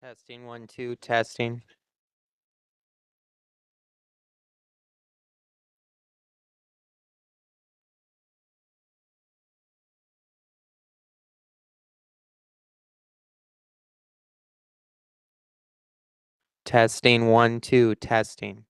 Testing 1 2 testing. Testing 1 2 testing.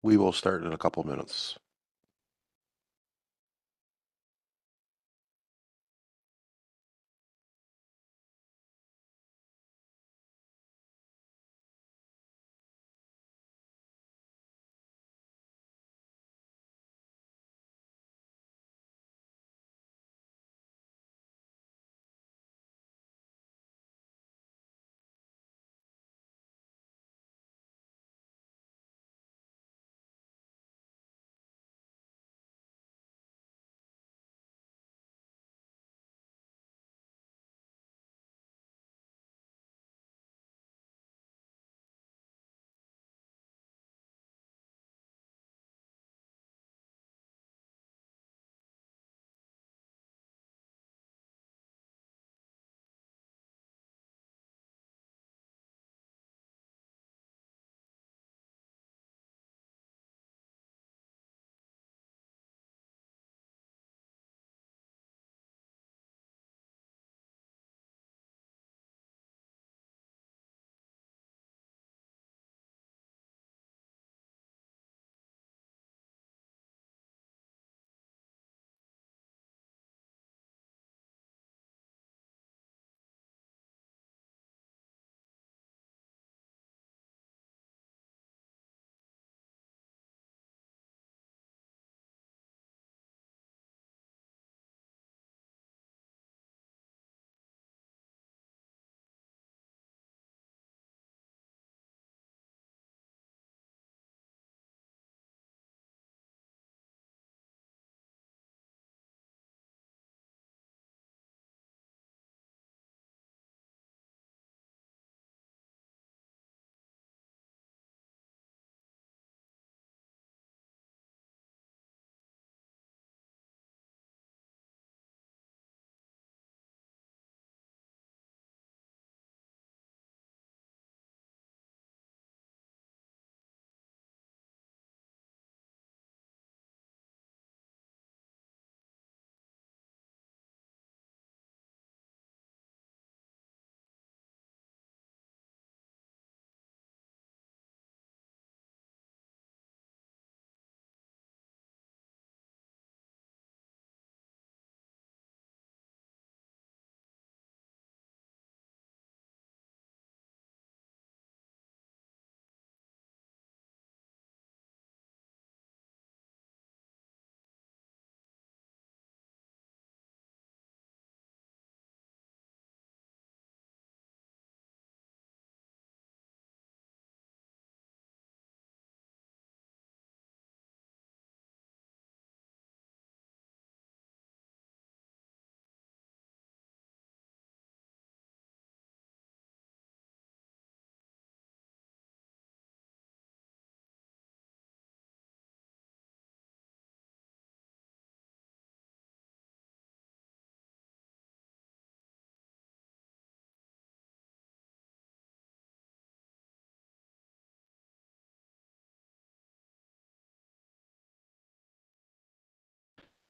We will start in a couple minutes.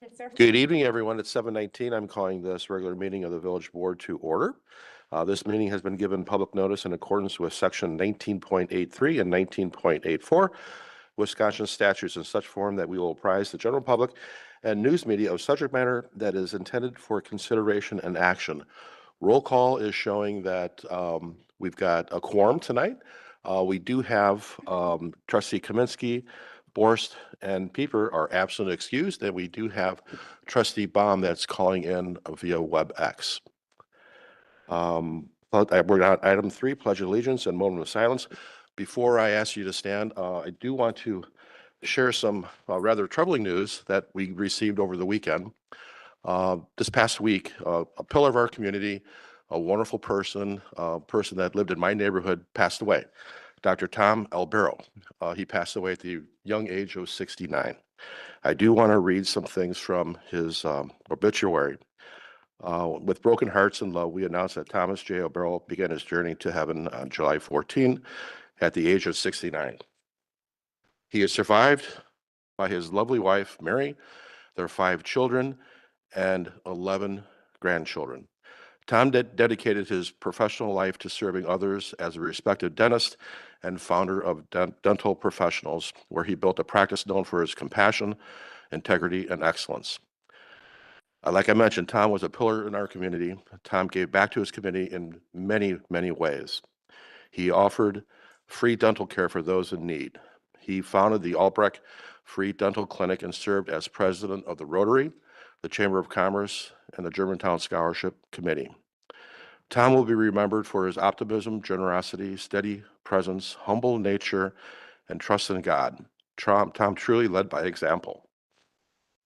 Yes, sir. Good evening, everyone. It's 7:19. I'm calling this regular meeting of the Village Board to order. This meeting has been given public notice in accordance with Section 19.83 and 19.84 Wisconsin statutes in such form that we will apprise the general public and news media of subject matter that is intended for consideration and action. Roll call is showing that we've got a quorum tonight. We do have Trustee Kaminsky, Borst, and Pieper are absent and excused, and we do have Trustee Baum that's calling in via WebEx. We're on item 3, Pledge of Allegiance and moment of silence. Before I ask you to stand, I do want to share some rather troubling news that we received over the weekend. This past week, a pillar of our community, a wonderful person, a person that lived in my neighborhood, passed away. Dr. Tom Albero. He passed away at the young age of 69. I do want to read some things from his obituary. With broken hearts and love, we announce that Thomas J. Albero began his journey to heaven on July 14 at the age of 69. He is survived by his lovely wife, Mary, their 5 children, and 11 grandchildren. Tom dedicated his professional life to serving others as a respected dentist and founder of Dental Professionals, where he built a practice known for its compassion, integrity, and excellence. Like I mentioned, Tom was a pillar in our community. Tom gave back to his community in many, many ways. He offered free dental care for those in need. He founded the Albrecht Free Dental Clinic and served as president of the Rotary, the Chamber of Commerce, and the Germantown Scholarship Committee. Tom will be remembered for his optimism, generosity, steady presence, humble nature, and trust in God. Tom truly led by example.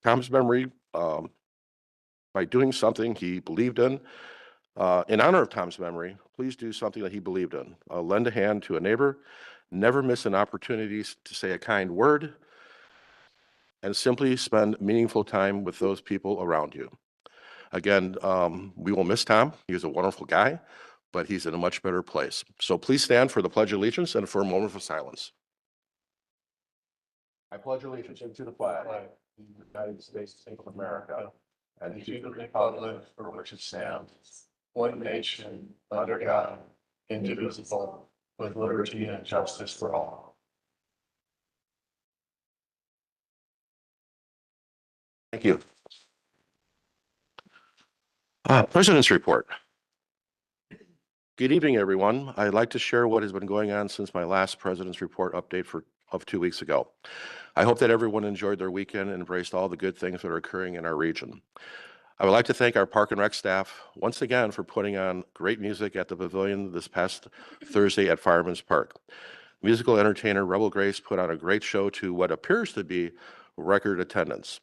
Tom's memory, by doing something he believed in honor of Tom's memory, please do something that he believed in. Lend a hand to a neighbor, never miss an opportunity to say a kind word, and simply spend meaningful time with those people around you. Again, we will miss Tom. He was a wonderful guy, but he's in a much better place. So please stand for the Pledge of Allegiance and for a moment of silence. I pledge allegiance to the flag of the United States of America and to the republic for which it stands, one nation, under God, indivisible, with liberty and justice for all. Thank you. President's report. Good evening, everyone. I'd like to share what has been going on since my last President's report update of 2 weeks ago. I hope that everyone enjoyed their weekend and embraced all the good things that are occurring in our region. I would like to thank our Park and Rec staff once again for putting on great music at the Pavilion this past Thursday at Fireman's Park. Musical entertainer Rebel Grace put on a great show to what appears to be record attendance.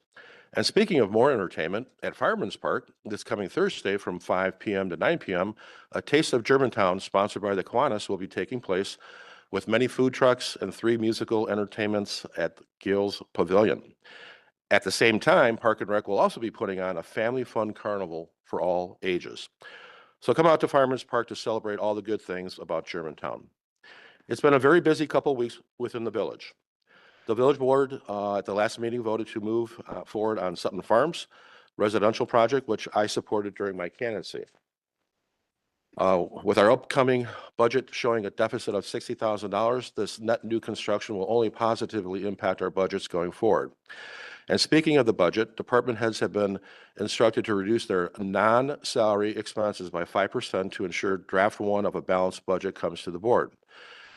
And speaking of more entertainment, at Fireman's Park this coming Thursday from 5 p.m. to 9 p.m., a Taste of Germantown sponsored by the Kiwanis will be taking place with many food trucks and 3 musical entertainments at Gill's Pavilion. At the same time, Park and Rec will also be putting on a family fun carnival for all ages. So come out to Fireman's Park to celebrate all the good things about Germantown. It's been a very busy couple weeks within the village. The village board at the last meeting voted to move forward on Sutton Farms residential project, which I supported during my candidacy. With our upcoming budget showing a deficit of $60,000, this net new construction will only positively impact our budgets going forward. And speaking of the budget, department heads have been instructed to reduce their non-salary expenses by 5% to ensure draft 1 of a balanced budget comes to the board.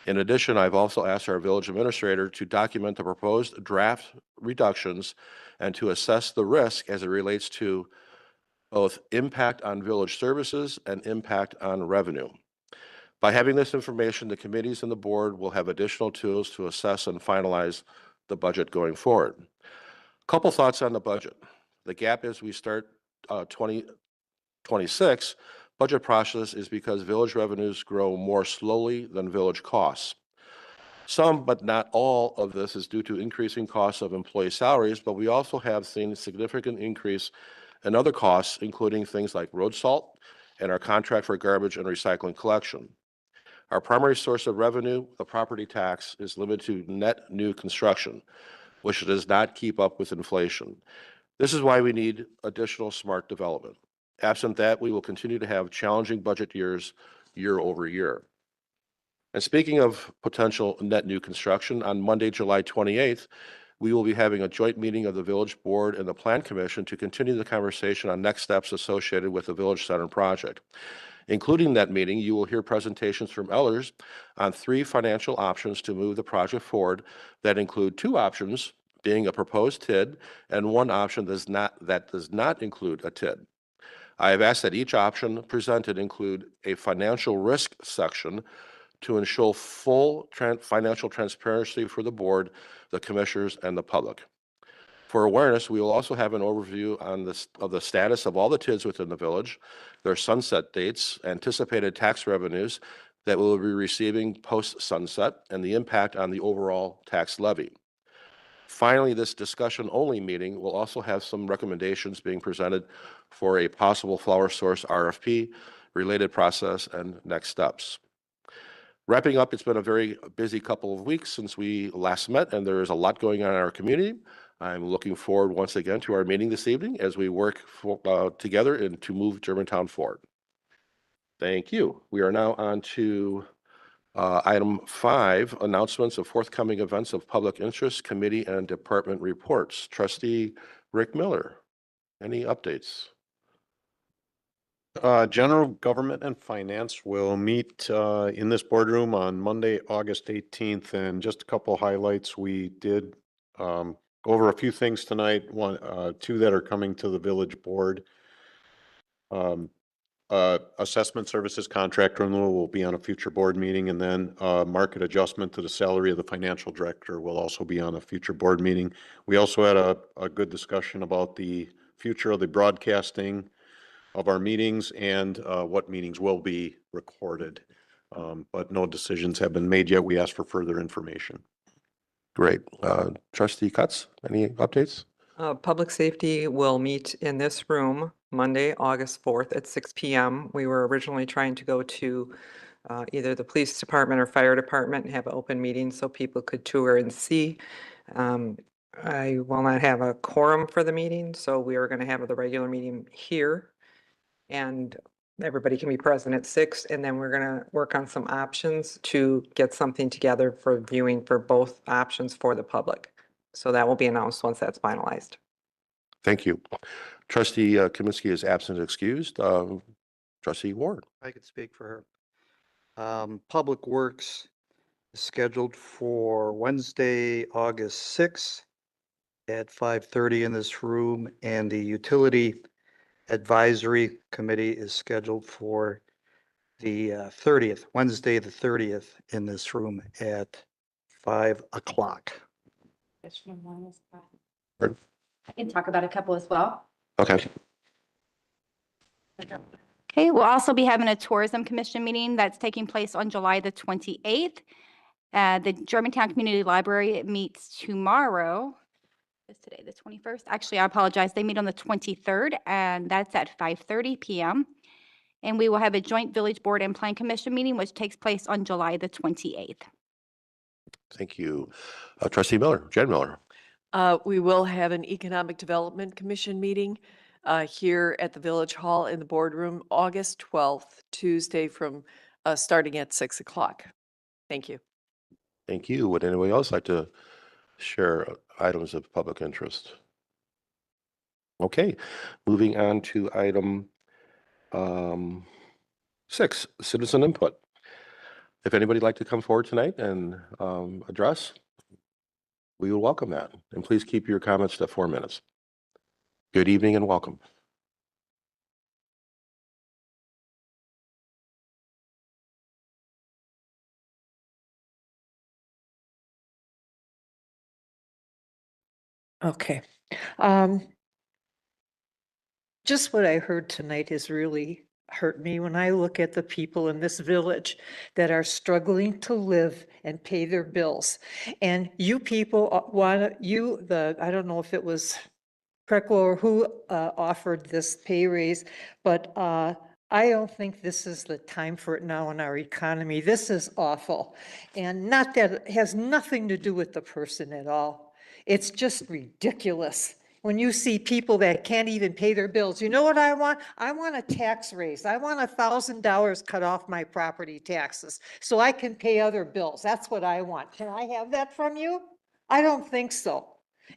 In addition, I've also asked our village administrator to document the proposed draft reductions and to assess the risk as it relates to both impact on village services and impact on revenue. By having this information, the committees and the board will have additional tools to assess and finalize the budget going forward. Couple thoughts on the budget. The gap as we start 2026 budget process is because village revenues grow more slowly than village costs. Some, but not all of this is due to increasing costs of employee salaries, but we also have seen a significant increase in other costs, including things like road salt and our contract for garbage and recycling collection. Our primary source of revenue, the property tax, is limited to net new construction, which does not keep up with inflation. This is why we need additional smart development. Absent that, we will continue to have challenging budget years year over year. And speaking of potential net new construction, on Monday, July 28th, we will be having a joint meeting of the Village Board and the Plan Commission to continue the conversation on next steps associated with the Village Center project. Including that meeting, you will hear presentations from Ellers on 3 financial options to move the project forward that include 2 options being a proposed TID and 1 option that does not include a TID. I have asked that each option presented include a financial risk section to ensure full financial transparency for the board, the commissioners, and the public. For awareness, we will also have an overview on of the status of all the TIDs within the village, their sunset dates, anticipated tax revenues that we will be receiving post-sunset, and the impact on the overall tax levy. Finally, this discussion-only meeting will also have some recommendations being presented for a possible flower source RFP, related process, and next steps. Wrapping up, it's been a very busy couple of weeks since we last met, and there is a lot going on in our community. I'm looking forward once again to our meeting this evening as we work together to move Germantown forward. Thank you. We are now on to item 5, announcements of forthcoming events of public interest, committee and department reports. Trustee Rick Miller, any updates? General Government and Finance will meet in this boardroom on Monday, August 18th. And just a couple of highlights. We did go over a few things tonight. 2 that are coming to the village board. Assessment services contract renewal will be on a future board meeting, and then market adjustment to the salary of the financial director will also be on a future board meeting. We also had a good discussion about the future of the broadcasting of our meetings and what meetings will be recorded. But no decisions have been made yet. We asked for further information. Great. Trustee Cutts, any updates? Public Safety will meet in this room Monday, August 4th at 6 p.m. We were originally trying to go to either the police department or fire department and have an open meeting so people could tour and see. I will not have a quorum for the meeting, so we are going to have the regular meeting here. And everybody can be present at 6, and then we're going to work on some options to get something together for viewing for both options for the public. So that will be announced once that's finalized. Thank you. Trustee Kaminsky is absent and excused. Trustee Ward. I could speak for her. Public Works is scheduled for Wednesday, August 6th at 5:30 in this room, and the Utility Advisory Committee is scheduled for the 30th, Wednesday the 30th in this room at 5 o'clock. Pardon? I can talk about a couple as well. Okay. Okay, we'll also be having a Tourism Commission meeting that's taking place on July the 28th. The Germantown Community Library meets tomorrow. Is today the 21st? Actually, I apologize. They meet on the 23rd, and that's at 5:30 p.m. And we will have a joint Village Board and Plan Commission meeting, which takes place on July the 28th. Thank you. Trustee Miller, Jen Miller. We will have an Economic Development Commission meeting here at the Village Hall in the boardroom, August 12th, Tuesday, from starting at 6 o'clock. Thank you. Thank you. Would anybody else like to share items of public interest? Okay, moving on to item 6, citizen input. If anybody'd like to come forward tonight and address, we will welcome that. And please keep your comments to 4 minutes. Good evening and welcome. Okay. Just what I heard tonight has really hurt me when I look at the people in this village that are struggling to live and pay their bills. And you people I don't know if it was Preckle or who offered this pay raise, but I don't think this is the time for it now in our economy. This is awful. And not that it has nothing to do with the person at all. It's just ridiculous. when you see people that can't even pay their bills. You know what I want? I want a tax raise. I want $1,000 cut off my property taxes so I can pay other bills. That's what I want. Can I have that from you? I don't think so.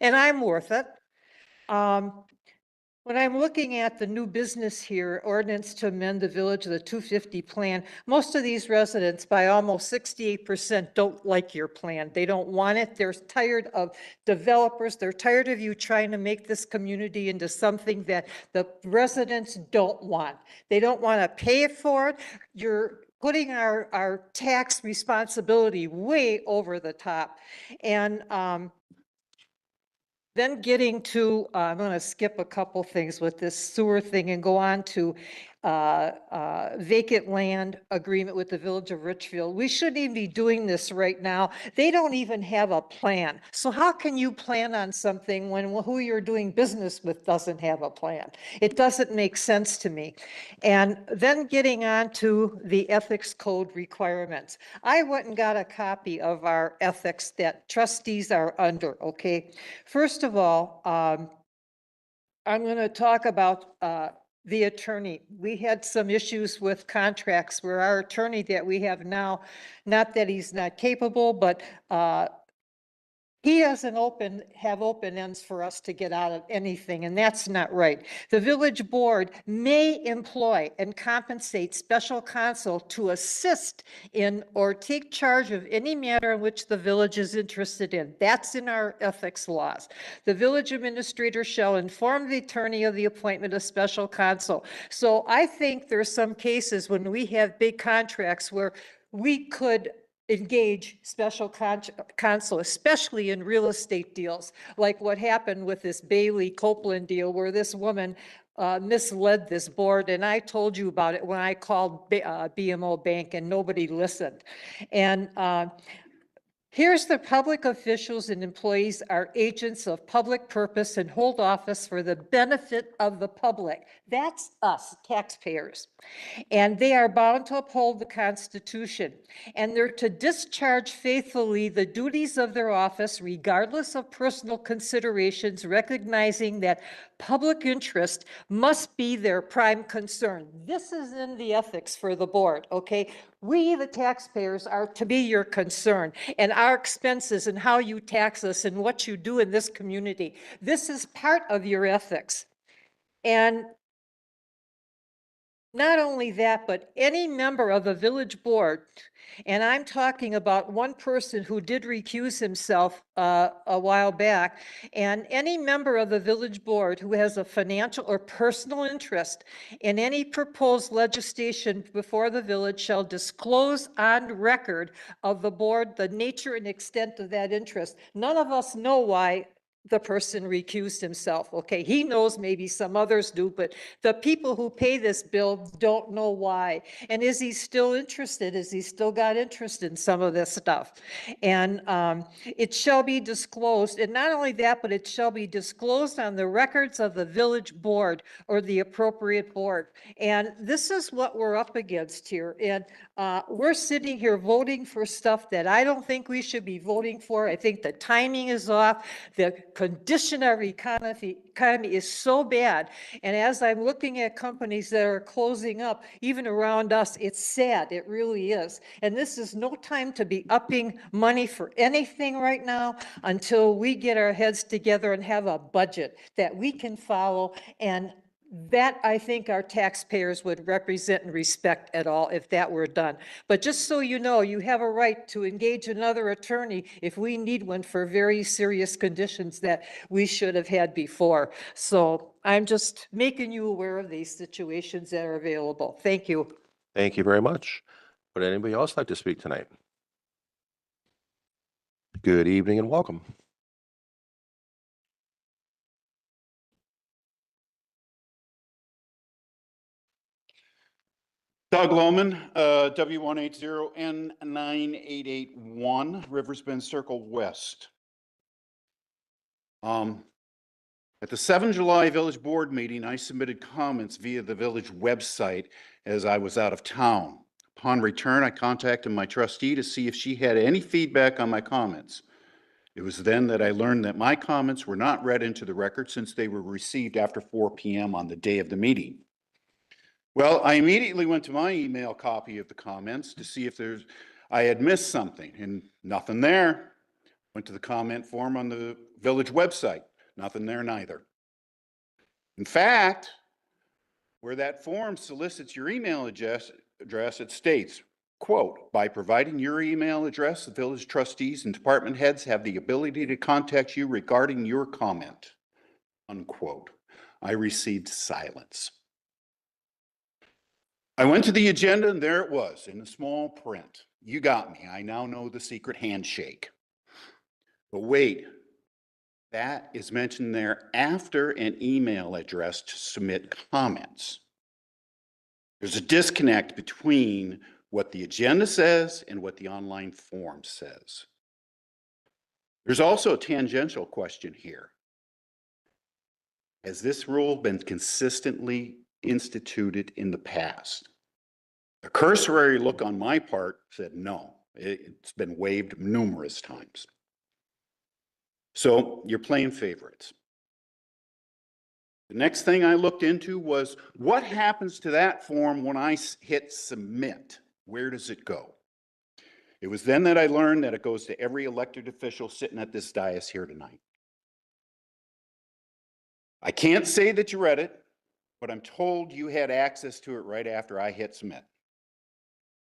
And I'm worth it. When I'm looking at the new business here, ordinance to amend the Village of the 250 plan, most of these residents, by almost 68%, don't like your plan. They don't want it. They're tired of developers. They're tired of you trying to make this community into something that the residents don't want. They don't want to pay for it. You're putting our tax responsibility way over the top. And then getting to, I'm going to skip a couple things with this sewer thing and go on to vacant land agreement with the Village of Richfield. We shouldn't even be doing this right now. They don't even have a plan. So how can you plan on something when who you're doing business with doesn't have a plan? It doesn't make sense to me. And then getting on to the ethics code requirements. I went and got a copy of our ethics that trustees are under, okay? First of all, I'm going to talk about the attorney. We had some issues with contracts where our attorney that we have now, not that he's not capable, but he doesn't have open ends for us to get out of anything, and that's not right. The village board may employ and compensate special counsel to assist in or take charge of any matter in which the village is interested in. That's in our ethics laws. The village administrator shall inform the attorney of the appointment of special counsel. So I think there's some cases when we have big contracts where we could engage special counsel, especially in real estate deals, like what happened with this Bailey Copeland deal where this woman misled this board. And I told you about it when I called BMO Bank and nobody listened. And here's the public officials and employees are agents of public purpose and hold office for the benefit of the public. That's us, taxpayers. And they are bound to uphold the Constitution. And they're to discharge faithfully the duties of their office, regardless of personal considerations, recognizing that public interest must be their prime concern. This is in the ethics for the board, okay? We, the taxpayers, are to be your concern, and our expenses and how you tax us and what you do in this community. This is part of your ethics. And not only that, but any member of the village board, and I'm talking about one person who did recuse himself a while back, and any member of the village board who has a financial or personal interest in any proposed legislation before the village shall disclose on record of the board the nature and extent of that interest. None of us know why the person recused himself. Okay, he knows, maybe some others do, but the people who pay this bill don't know why. And is he still interested? Is he still got interest in some of this stuff? And it shall be disclosed. And not only that, but it shall be disclosed on the records of the village board or the appropriate board. And this is what we're up against here. And we're sitting here voting for stuff that I don't think we should be voting for. I think the timing is off. The condition of economy is so bad. And as I'm looking at companies that are closing up, even around us, it's sad. It really is. And this is no time to be upping money for anything right now until we get our heads together and have a budget that we can follow. And that, I think, our taxpayers would represent and respect at all if that were done. But just so you know, you have a right to engage another attorney if we need one for very serious conditions that we should have had before. So I'm just making you aware of these situations that are available. Thank you. Thank you very much. Would anybody else like to speak tonight? Good evening and welcome. Doug Lohman, W180N9881, Rivers Bend Circle West. At the 7 July Village Board meeting, I submitted comments via the village website as I was out of town. Upon return, I contacted my trustee to see if she had any feedback on my comments. It was then that I learned that my comments were not read into the record since they were received after 4 p.m. on the day of the meeting. Well, I immediately went to my email copy of the comments to see if I had missed something, and nothing there. Went to the comment form on the village website, nothing there neither. In fact, where that form solicits your email address, it states, quote, by providing your email address, the village trustees and department heads have the ability to contact you regarding your comment, unquote. I received silence. I went to the agenda and there it was in the small print. You got me. I now know the secret handshake. But wait, that is mentioned there after an email address to submit comments. There's a disconnect between what the agenda says and what the online form says. There's also a tangential question here. Has this rule been consistently instituted in the past? A cursory look on my part said no. It's been waived numerous times. So you're playing favorites. The next thing I looked into was what happens to that form when I hit submit? Where does it go? It was then that I learned that it goes to every elected official sitting at this dais here tonight. I can't say that you read it, but I'm told you had access to it right after I hit submit.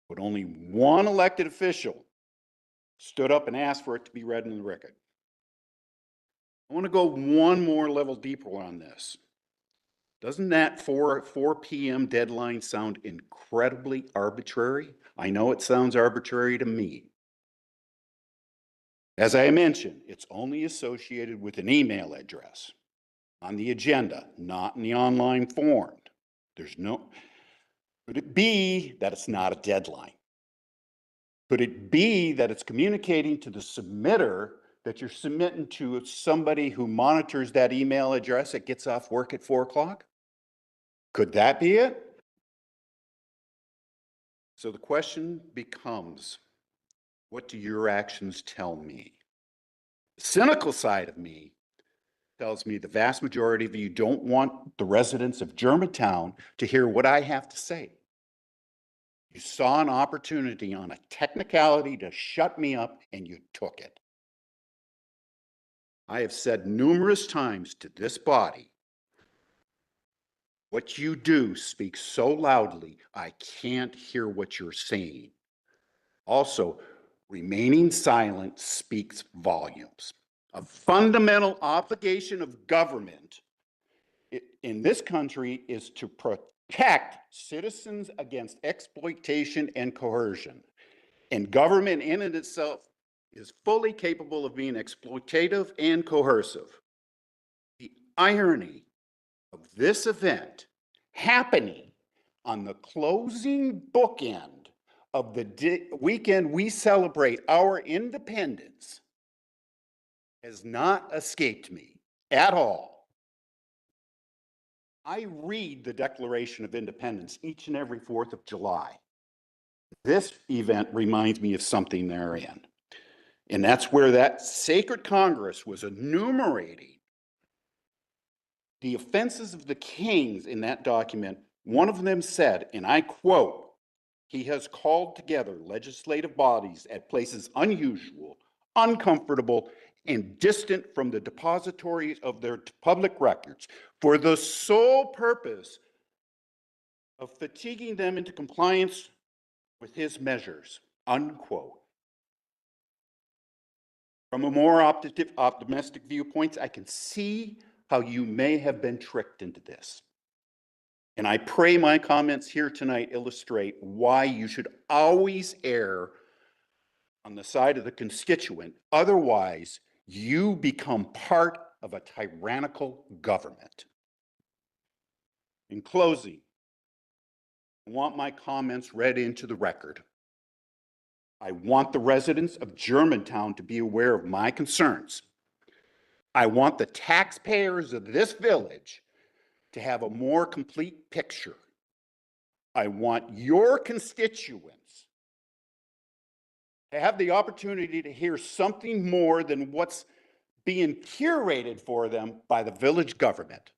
But only one elected official stood up and asked for it to be read in the record. I want to go one more level deeper on this. Doesn't that 4 p.m. deadline sound incredibly arbitrary? I know it sounds arbitrary to me. As I mentioned, it's only associated with an email address on the agenda, not in the online form. Could it be that it's not a deadline? Could it be that it's communicating to the submitter that you're submitting to somebody who monitors that email address that gets off work at 4 o'clock? Could that be it? So the question becomes, what do your actions tell me? The cynical side of me tells me the vast majority of you don't want the residents of Germantown to hear what I have to say. You saw an opportunity on a technicality to shut me up and you took it. I have said numerous times to this body, what you do speaks so loudly, I can't hear what you're saying. Also, remaining silent speaks volumes. A fundamental obligation of government in this country is to protect citizens against exploitation and coercion. And government in and itself is fully capable of being exploitative and coercive. The irony of this event happening on the closing bookend of the weekend we celebrate our independence has not escaped me at all. I read the Declaration of Independence each and every 4th of July. This event reminds me of something therein. And that's where that sacred Congress was enumerating the offenses of the kings in that document. One of them said, and I quote, "He has called together legislative bodies at places unusual, uncomfortable, and distant from the depositories of their public records for the sole purpose of fatiguing them into compliance with his measures," unquote. From a more optimistic viewpoint, I can see how you may have been tricked into this. And I pray my comments here tonight illustrate why you should always err on the side of the constituent. Otherwise, you become part of a tyrannical government. In closing, I want my comments read into the record. I want the residents of Germantown to be aware of my concerns. I want the taxpayers of this village to have a more complete picture. I want your constituents to have the opportunity to hear something more than what's being curated for them by the village government.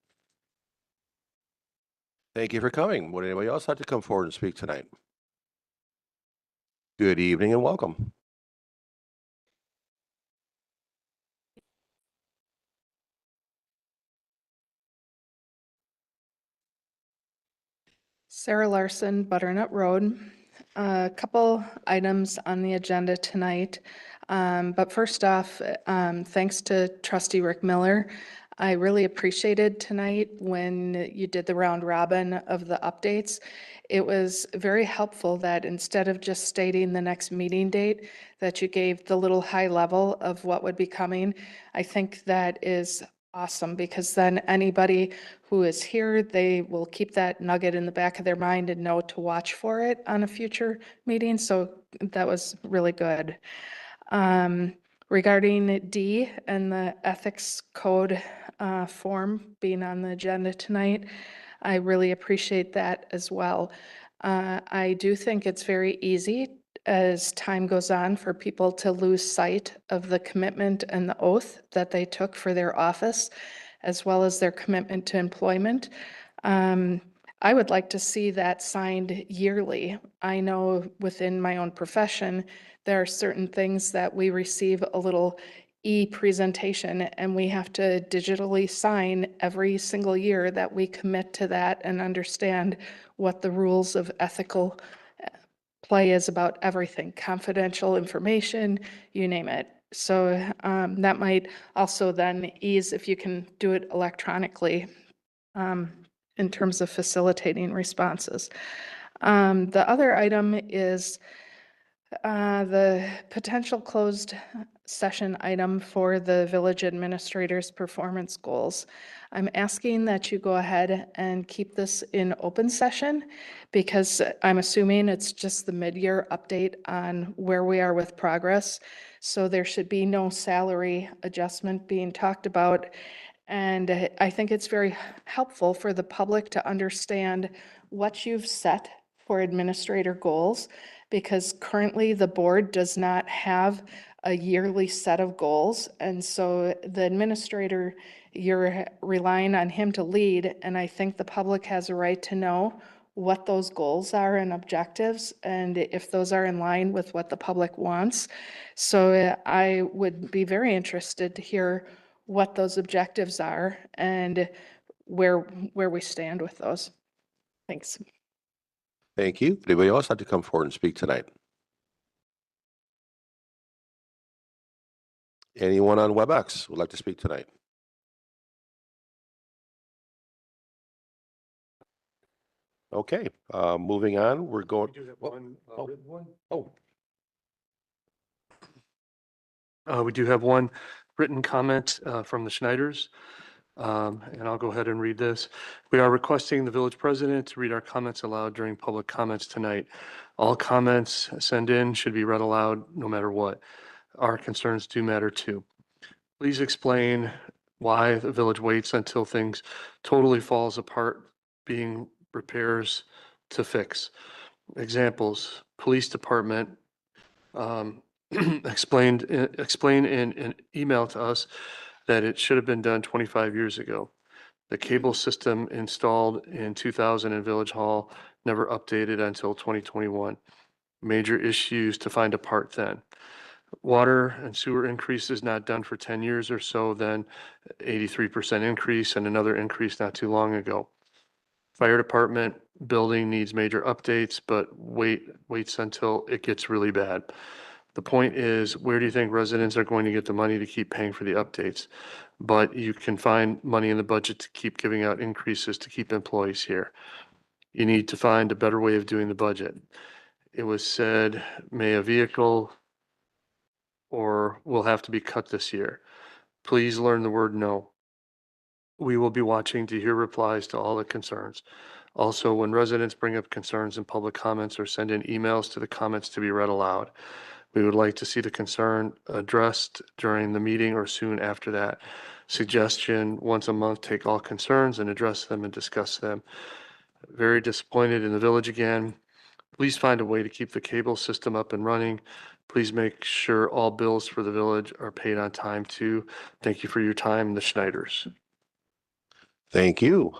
Thank you for coming. Would anybody else like to come forward and speak tonight? Good evening and welcome. Sarah Larson, Butternut Road. A couple items on the agenda tonight. But first off, thanks to Trustee Rick Miller. I really appreciated tonight when you did the round robin of the updates. It was very helpful that instead of just stating the next meeting date, that you gave the little high level of what would be coming. I think that is awesome, because then anybody who is here, they will keep that nugget in the back of their mind and know to watch for it on a future meeting. So that was really good. Regarding D and the ethics code form being on the agenda tonight, I really appreciate that as well. I do think it's very easy as time goes on for people to lose sight of the commitment and the oath that they took for their office, as well as their commitment to employment. I would like to see that signed yearly. I know within my own profession, there are certain things that we receive a little e-presentation, and we have to digitally sign every single year that we commit to that and understand what the rules of ethical play is about everything, confidential information, you name it. So that might also then ease if you can do it electronically in terms of facilitating responses. The other item is the potential closed session item for the village administrator's performance goals. I'm asking that you go ahead and keep this in open session, because I'm assuming it's just the mid-year update on where we are with progress. So there should be no salary adjustment being talked about. And I think it's very helpful for the public to understand what you've set for administrator goals, because currently the board does not have a yearly set of goals. And so the administrator, you're relying on him to lead. And I think the public has a right to know what those goals are and objectives, and if those are in line with what the public wants. So I would be very interested to hear what those objectives are and where we stand with those. Thanks. Thank you. Anybody else like to come forward and speak tonight? Anyone on WebEx would like to speak tonight? Okay, moving on, we're going. We do have one written comment from the Schneiders, and I'll go ahead and read this. We are requesting the village president to read our comments aloud during public comments tonight. All comments sent in should be read aloud no matter what. Our concerns do matter too. Please explain why the village waits until things totally falls apart, being repairs to fix. Examples: police department explain in an email to us that it should have been done 25 years ago. The cable system installed in 2000 in Village Hall never updated until 2021. Major issues to find a part then. Water and sewer increases not done for 10 years or so, then 83% increase and another increase not too long ago. Fire department building needs major updates, but waits until it gets really bad. The point is, where do you think residents are going to get the money to keep paying for the updates? But you can find money in the budget to keep giving out increases to keep employees here. You need to find a better way of doing the budget. It was said, may a vehicle or will have to be cut this year. Please learn the word no. We will be watching to hear replies to all the concerns. Also, when residents bring up concerns in public comments or send in emails to the comments to be read aloud, we would like to see the concern addressed during the meeting or soon after that. Suggestion: once a month, take all concerns and address them and discuss them. Very disappointed in the village again. Please find a way to keep the cable system up and running. Please make sure all bills for the village are paid on time too. Thank you for your time, the Schneiders. Thank you.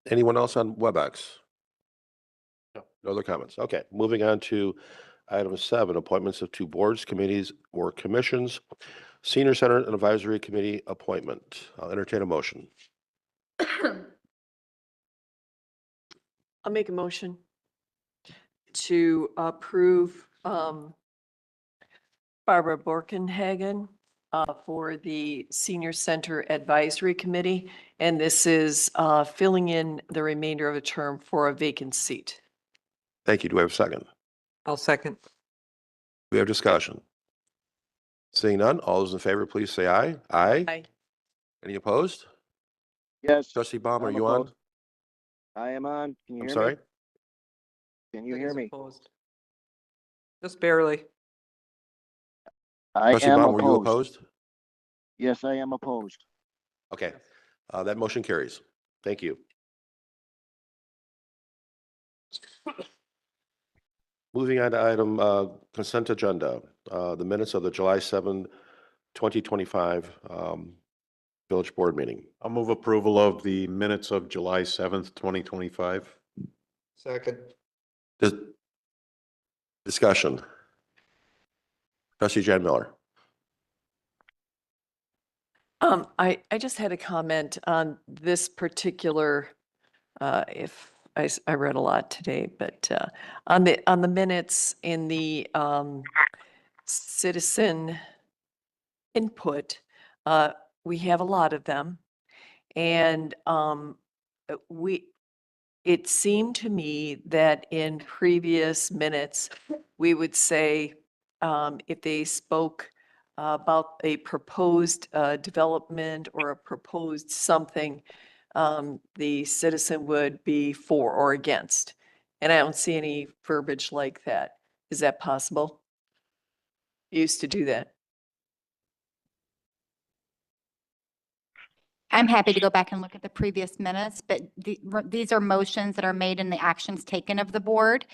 Anyone else on WebEx? No other comments? Okay, moving on to item 7, appointments of 2 boards, committees, or commissions. Senior Center and Advisory Committee appointment. I'll entertain a motion. I'll make a motion to approve Barbara Borkenhagen for the Senior Center Advisory Committee. And this is filling in the remainder of a term for a vacant seat. Thank you. Do I have a second? I'll second. We have discussion. Seeing none, all those in favor, please say aye. Aye. Aye. Any opposed? Yes, Trustee Baum, are I'm you on? opposed. I am on. Can you I'm hear sorry? me? Can you Think hear he's me? opposed. Just barely. I Trustee am Baum, were you opposed. opposed? Yes, I am opposed. Okay, that motion carries. Thank you. Moving on to item consent agenda, the minutes of the July 7, 2025 Village Board meeting. I'll move approval of the minutes of July 7th, 2025. Second. Discussion. Trustee Jan Miller. I just had a comment on this particular, if I read a lot today, but on the minutes in the citizen input, we have a lot of them. And it seemed to me that in previous minutes, we would say, if they spoke about a proposed development or a proposed something, the citizen would be for or against. And I don't see any verbiage like that. Is that possible? You used to do that. I'm happy to go back and look at the previous minutes, but these are motions that are made and the actions taken of the board.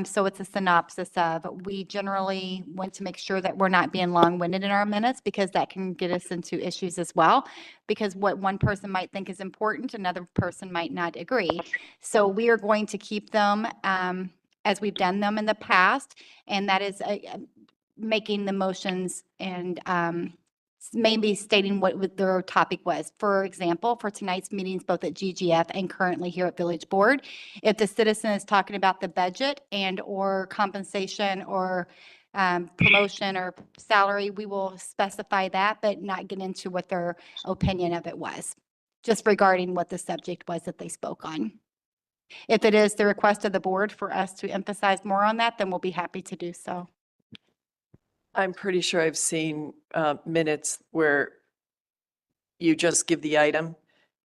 So it's a synopsis of, we generally want to make sure that we're not being long-winded in our minutes because that can get us into issues as well. Because what one person might think is important, another person might not agree. So we are going to keep them as we've done them in the past. And that is making the motions and maybe stating what their topic was. For example, for tonight's meetings, both at GGF and currently here at Village Board, if the citizen is talking about the budget and or compensation or promotion or salary, we will specify that, but not get into what their opinion of it was, just regarding what the subject was that they spoke on. If it is the request of the board for us to emphasize more on that, then we'll be happy to do so. I'm pretty sure I've seen minutes where you just give the item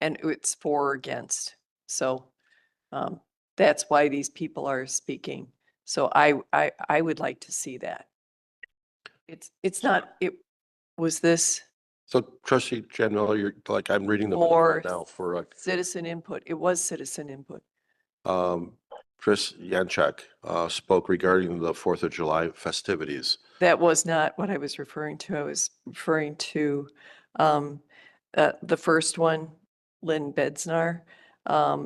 and it's for or against. So that's why these people are speaking. So I would like to see that. It's not, it was this So Trustee Jan Miller, you're like, I'm reading the minutes for right now for citizen input. It was citizen input. Chris Yanchuk spoke regarding the 4th of July festivities. That was not what I was referring to. I was referring to the first one, Lynn Bedsnar,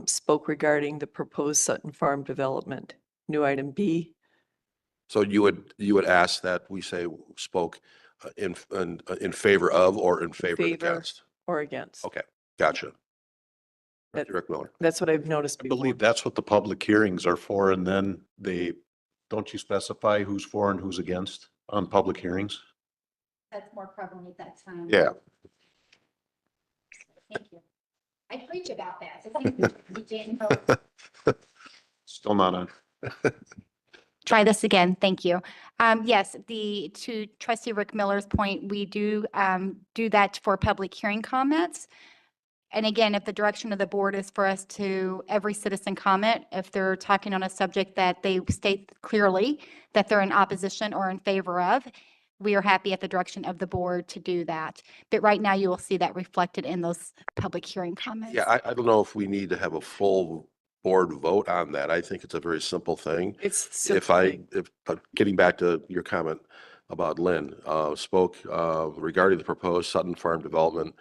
spoke regarding the proposed Sutton Farm development. New item B. So you would ask that we say spoke in favor of or in favor of Favor. against? Or against. Okay, gotcha. That- Rick Miller. That's what I've noticed I before. believe that's what the public hearings are for, and then don't you specify who's for and who's against on public hearings? That's more prevalent at that time. Yeah. Thank you. I preach about that. So thank you, Jan Miller. Still not on. Try this again. Thank you. Yes, to Trustee Rick Miller's point, we do that for public hearing comments. And again, if the direction of the board is for us to, every citizen comment, if they're talking on a subject that they state clearly that they're in opposition or in favor of, we are happy at the direction of the board to do that. But right now you will see that reflected in those public hearing comments. Yeah, I don't know if we need to have a full board vote on that. I think it's a very simple thing. It's simple thing. Getting back to your comment, about Lynn, spoke regarding the proposed Sutton Farm development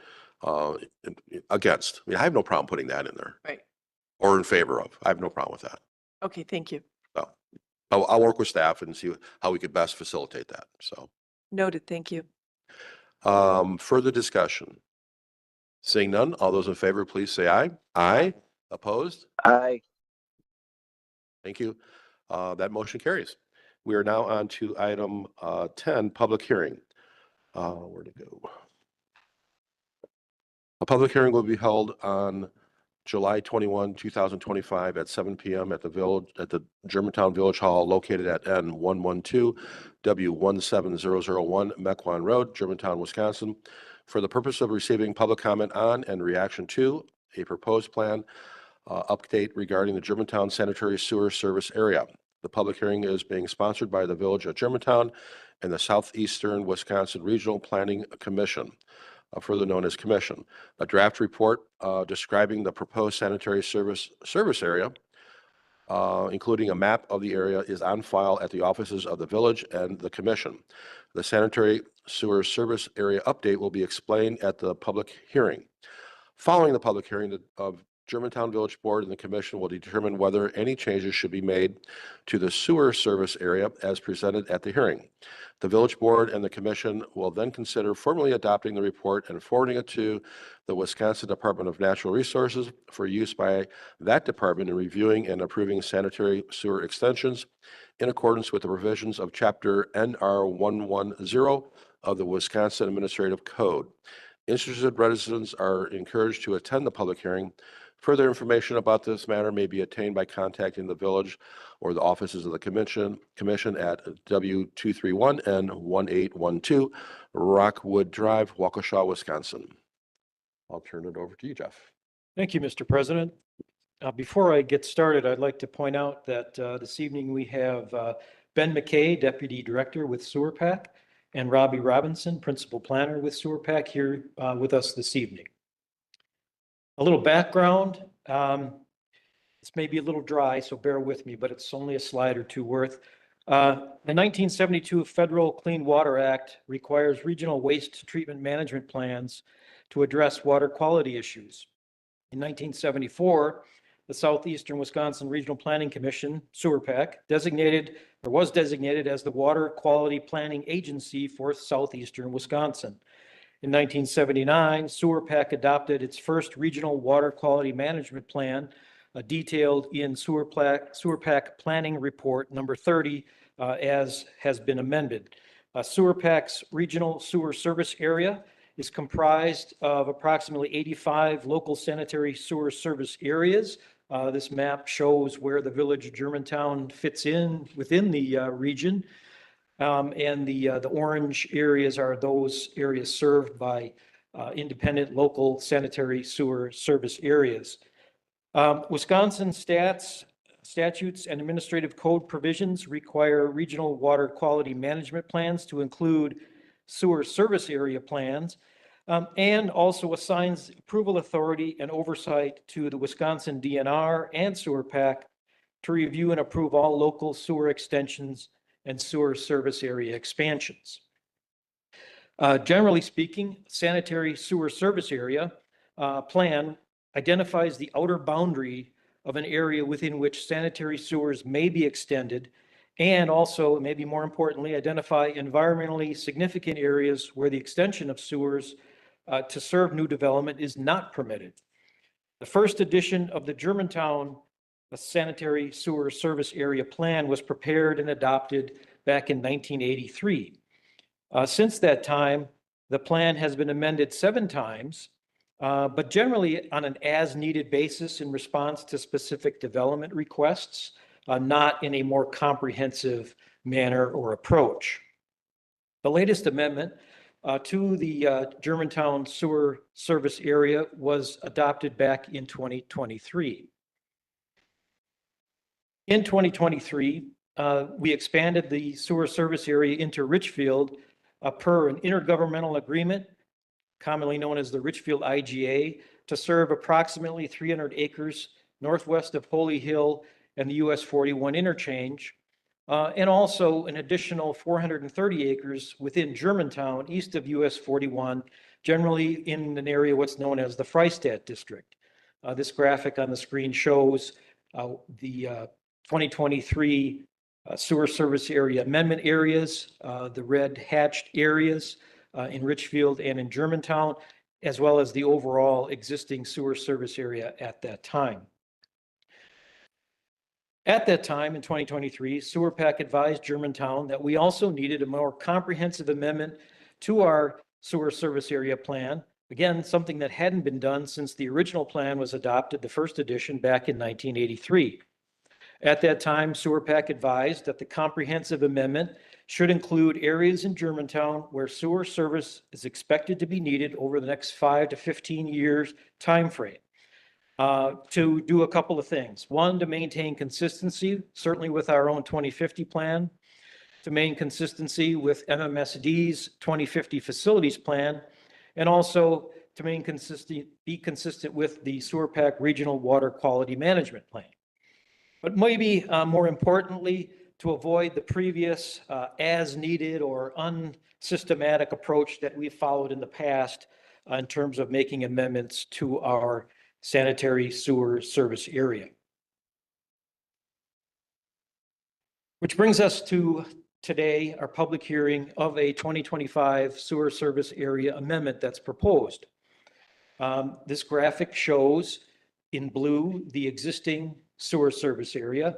against. I mean, I have no problem putting that in there. Right. Or in favor of. I have no problem with that. Okay, thank you. So I'll work with staff and see how we could best facilitate that. So Noted, thank you. further discussion. Seeing none, all those in favor, please say aye. Aye. Opposed? Aye. Thank you. That motion carries. We are now on to item 10, public hearing. Where'd it go? A public hearing will be held on July 21, 2025 at 7 p.m. at the Germantown Village Hall located at N112 W17001 Mequon Road, Germantown, Wisconsin, for the purpose of receiving public comment on and reaction to a proposed plan update regarding the Germantown Sanitary Sewer Service Area. The public hearing is being sponsored by the Village of Germantown and the Southeastern Wisconsin Regional Planning Commission, further known as Commission. A draft report describing the proposed sanitary service area, including a map of the area, is on file at the offices of the Village and the Commission. The sanitary sewer service area update will be explained at the public hearing. Following the public hearing, the Germantown Village Board and the Commission will determine whether any changes should be made to the sewer service area as presented at the hearing. The Village Board and the Commission will then consider formally adopting the report and forwarding it to the Wisconsin Department of Natural Resources for use by that department in reviewing and approving sanitary sewer extensions in accordance with the provisions of Chapter NR 110 of the Wisconsin Administrative Code. Interested residents are encouraged to attend the public hearing. Further information about this matter may be obtained by contacting the Village or the offices of the Commission at W231 and 1812 Rockwood Drive, Waukesha, Wisconsin. I'll turn it over to you, Jeff. Thank you, Mr. President. Before I get started, I'd like to point out that this evening we have Ben McKay, Deputy Director with Sewer PAC, and Robbie Robinson, Principal Planner with Sewer PAC, here with us this evening. A little background. This may be a little dry, so bear with me, but it's only a slide or two worth. The 1972 Federal Clean Water Act requires regional waste treatment management plans to address water quality issues. In 1974, the Southeastern Wisconsin Regional Planning Commission, Sewer PAC, was designated as the Water Quality Planning Agency for Southeastern Wisconsin. In 1979, Sewer PAC adopted its first regional water quality management plan, detailed in Sewer PAC Planning Report number 30, as has been amended. Sewer PAC's regional sewer service area is comprised of approximately 85 local sanitary sewer service areas. This map shows where the Village of Germantown fits in within the region. And the orange areas are those areas served by independent local sanitary sewer service areas. Wisconsin statutes and administrative code provisions require regional water quality management plans to include sewer service area plans, and also assigns approval authority and oversight to the Wisconsin DNR and Sewer PAC to review and approve all local sewer extensions and sewer service area expansions. Generally speaking, sanitary sewer service area plan identifies the outer boundary of an area within which sanitary sewers may be extended, and also, maybe more importantly, identify environmentally significant areas where the extension of sewers to serve new development is not permitted. The first edition of the Germantown Sanitary Sewer Service Area Plan was prepared and adopted back in 1983. Since that time, the plan has been amended 7 times, but generally on an as-needed basis in response to specific development requests, not in a more comprehensive manner or approach. The latest amendment to the Germantown Sewer Service Area was adopted back in 2023. In 2023, we expanded the sewer service area into Richfield per an intergovernmental agreement, commonly known as the Richfield IGA, to serve approximately 300 acres northwest of Holy Hill and the US 41 interchange, and also an additional 430 acres within Germantown, east of US 41, generally in an area what's known as the Freistadt District. This graphic on the screen shows the 2023 sewer service area amendment areas, the red hatched areas in Richfield and in Germantown, as well as the overall existing sewer service area at that time. At that time in 2023, Sewer PAC advised Germantown that we also needed a more comprehensive amendment to our sewer service area plan. Again, something that hadn't been done since the original plan was adopted, the first edition, back in 1983. At that time, Sewer PAC advised that the comprehensive amendment should include areas in Germantown where sewer service is expected to be needed over the next 5 to 15 years timeframe. To do a couple of things. One, to maintain consistency, certainly with our own 2050 plan, to maintain consistency with MMSD's 2050 facilities plan, and also to be consistent with the Sewer PAC Regional Water Quality Management Plan. But maybe more importantly, to avoid the previous as-needed or unsystematic approach that we've followed in the past in terms of making amendments to our sanitary sewer service area. Which brings us to today, our public hearing of a 2025 sewer service area amendment that's proposed. This graphic shows in blue the existing sewer service area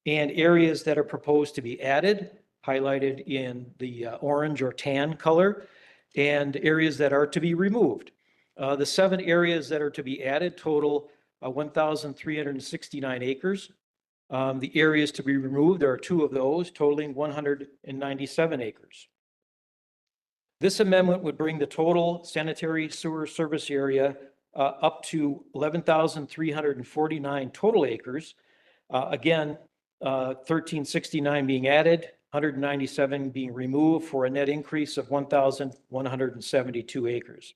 and areas that are proposed to be added, highlighted in the orange or tan color, and areas that are to be removed. The 7 areas that are to be added total 1,369 acres. The areas to be removed, there are 2 of those, totaling 197 acres. This amendment would bring the total sanitary sewer service area up to 11,349 total acres. Again, 1,369 being added, 197 being removed, for a net increase of 1,172 acres.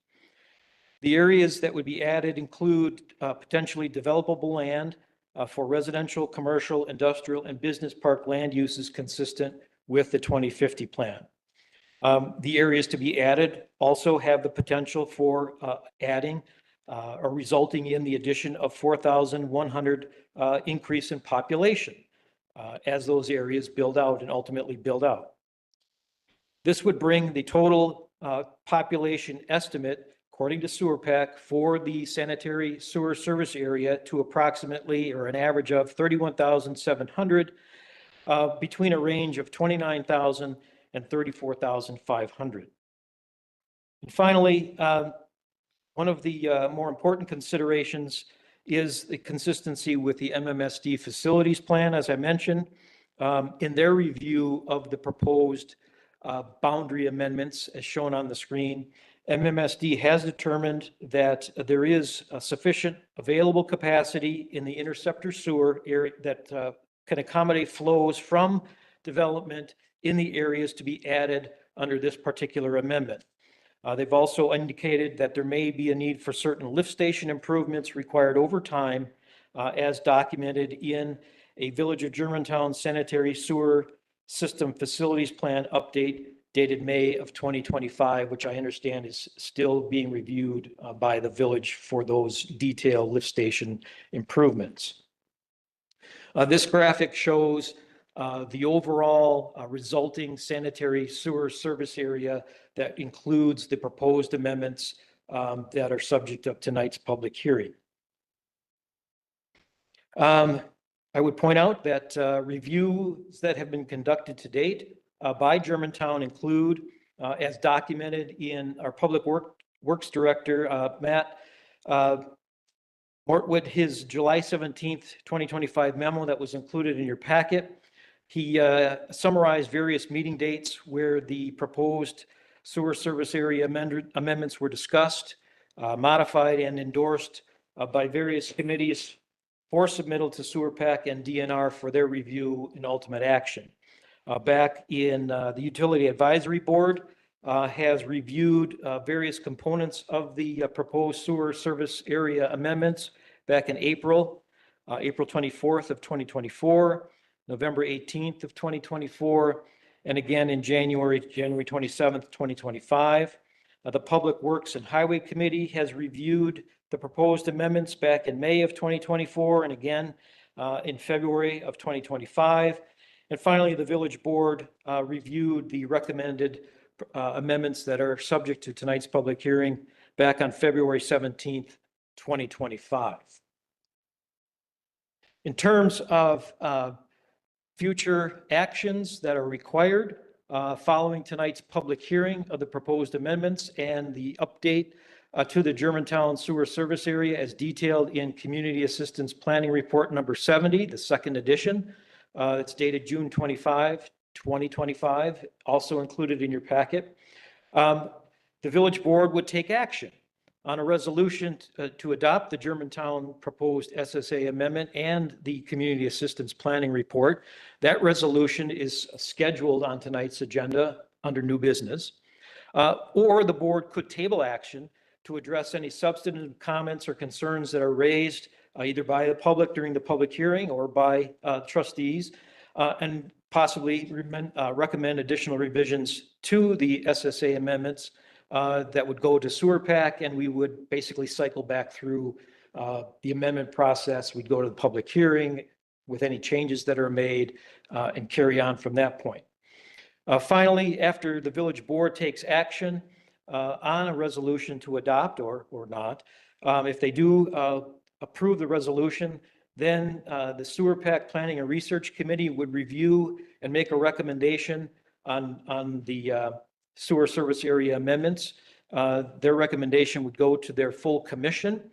The areas that would be added include potentially developable land for residential, commercial, industrial, and business park land uses consistent with the 2050 plan. The areas to be added also have the potential for adding or resulting in the addition of 4,100 increase in population as those areas build out and ultimately build out. This would bring the total population estimate, according to Sewer PAC, for the sanitary sewer service area to approximately, or an average of 31,700, between a range of 29,000 and 34,500. And finally, one of the more important considerations is the consistency with the MMSD facilities plan, as I mentioned. In their review of the proposed boundary amendments, as shown on the screen, MMSD has determined that there is sufficient available capacity in the interceptor sewer area that can accommodate flows from development in the areas to be added under this particular amendment. They've also indicated that there may be a need for certain lift station improvements required over time, as documented in a Village of Germantown sanitary sewer system facilities plan update dated May of 2025, which I understand is still being reviewed by the village for those detailed lift station improvements. This graphic shows the overall resulting sanitary sewer service area that includes the proposed amendments that are subject of tonight's public hearing. I would point out that reviews that have been conducted to date by Germantown include, as documented in our Public Works Director, Matt Mortwood, his July 17th, 2025 memo that was included in your packet. He summarized various meeting dates where the proposed sewer service area amendments were discussed, modified, and endorsed by various committees for submittal to Sewer PAC and DNR for their review and ultimate action. Back in the Utility Advisory Board has reviewed various components of the proposed sewer service area amendments back in April 24th of 2024. November 18th of 2024, and again in January 27th, 2025. The Public Works and Highway Committee has reviewed the proposed amendments back in May of 2024 and again in February of 2025. And finally, the Village Board reviewed the recommended amendments that are subject to tonight's public hearing back on February 17th, 2025. In terms of future actions that are required following tonight's public hearing of the proposed amendments and the update to the Germantown Sewer Service Area as detailed in Community Assistance Planning Report number 70, the second edition. It's dated June 25, 2025, also included in your packet. The Village Board would take action on a resolution to adopt the Germantown proposed SSA amendment and the Community Assistance Planning Report. That resolution is scheduled on tonight's agenda under new business. Or the board could table action to address any substantive comments or concerns that are raised either by the public during the public hearing or by trustees, and possibly recommend additional revisions to the SSA amendments that would go to Sewer PAC, and we would basically cycle back through the amendment process. We'd go to the public hearing with any changes that are made and carry on from that point. Finally, after the Village Board takes action on a resolution to adopt or not, if they do approve the resolution, then the Sewer PAC Planning and Research Committee would review and make a recommendation on the sewer service area amendments. Their recommendation would go to their full commission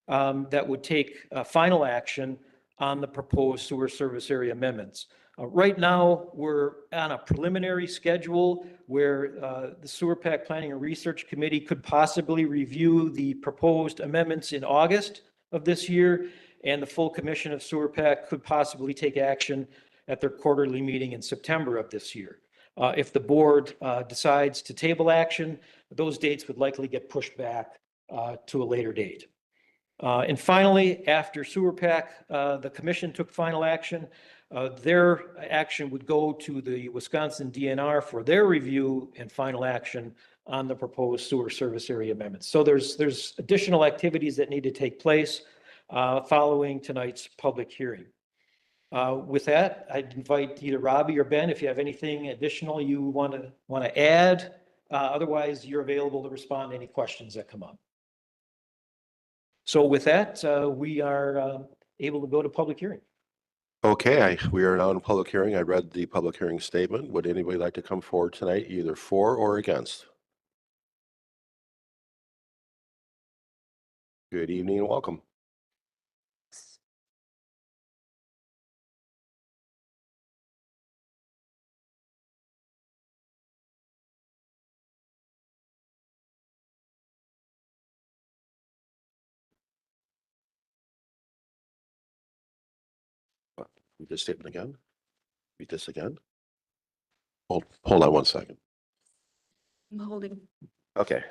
that would take final action on the proposed sewer service area amendments. Right now, we're on a preliminary schedule where the Sewer PAC Planning and Research Committee could possibly review the proposed amendments in August of this year, and the full commission of Sewer PAC could possibly take action at their quarterly meeting in September of this year. If the board decides to table action, those dates would likely get pushed back to a later date. And finally, after Sewer PAC, the commission took final action. Their action would go to the Wisconsin DNR for their review and final action on the proposed sewer service area amendments. So there's additional activities that need to take place following tonight's public hearing. With that, I'd invite either Robbie or Ben if you have anything additional you want to add. Otherwise, you're available to respond to any questions that come up. So with that, we are able to go to public hearing. Okay, we are now in public hearing. I read the public hearing statement. Would anybody like to come forward tonight, either for or against? Good evening and welcome. Read this statement again. Read this again. Hold on one second. I'm holding. Okay.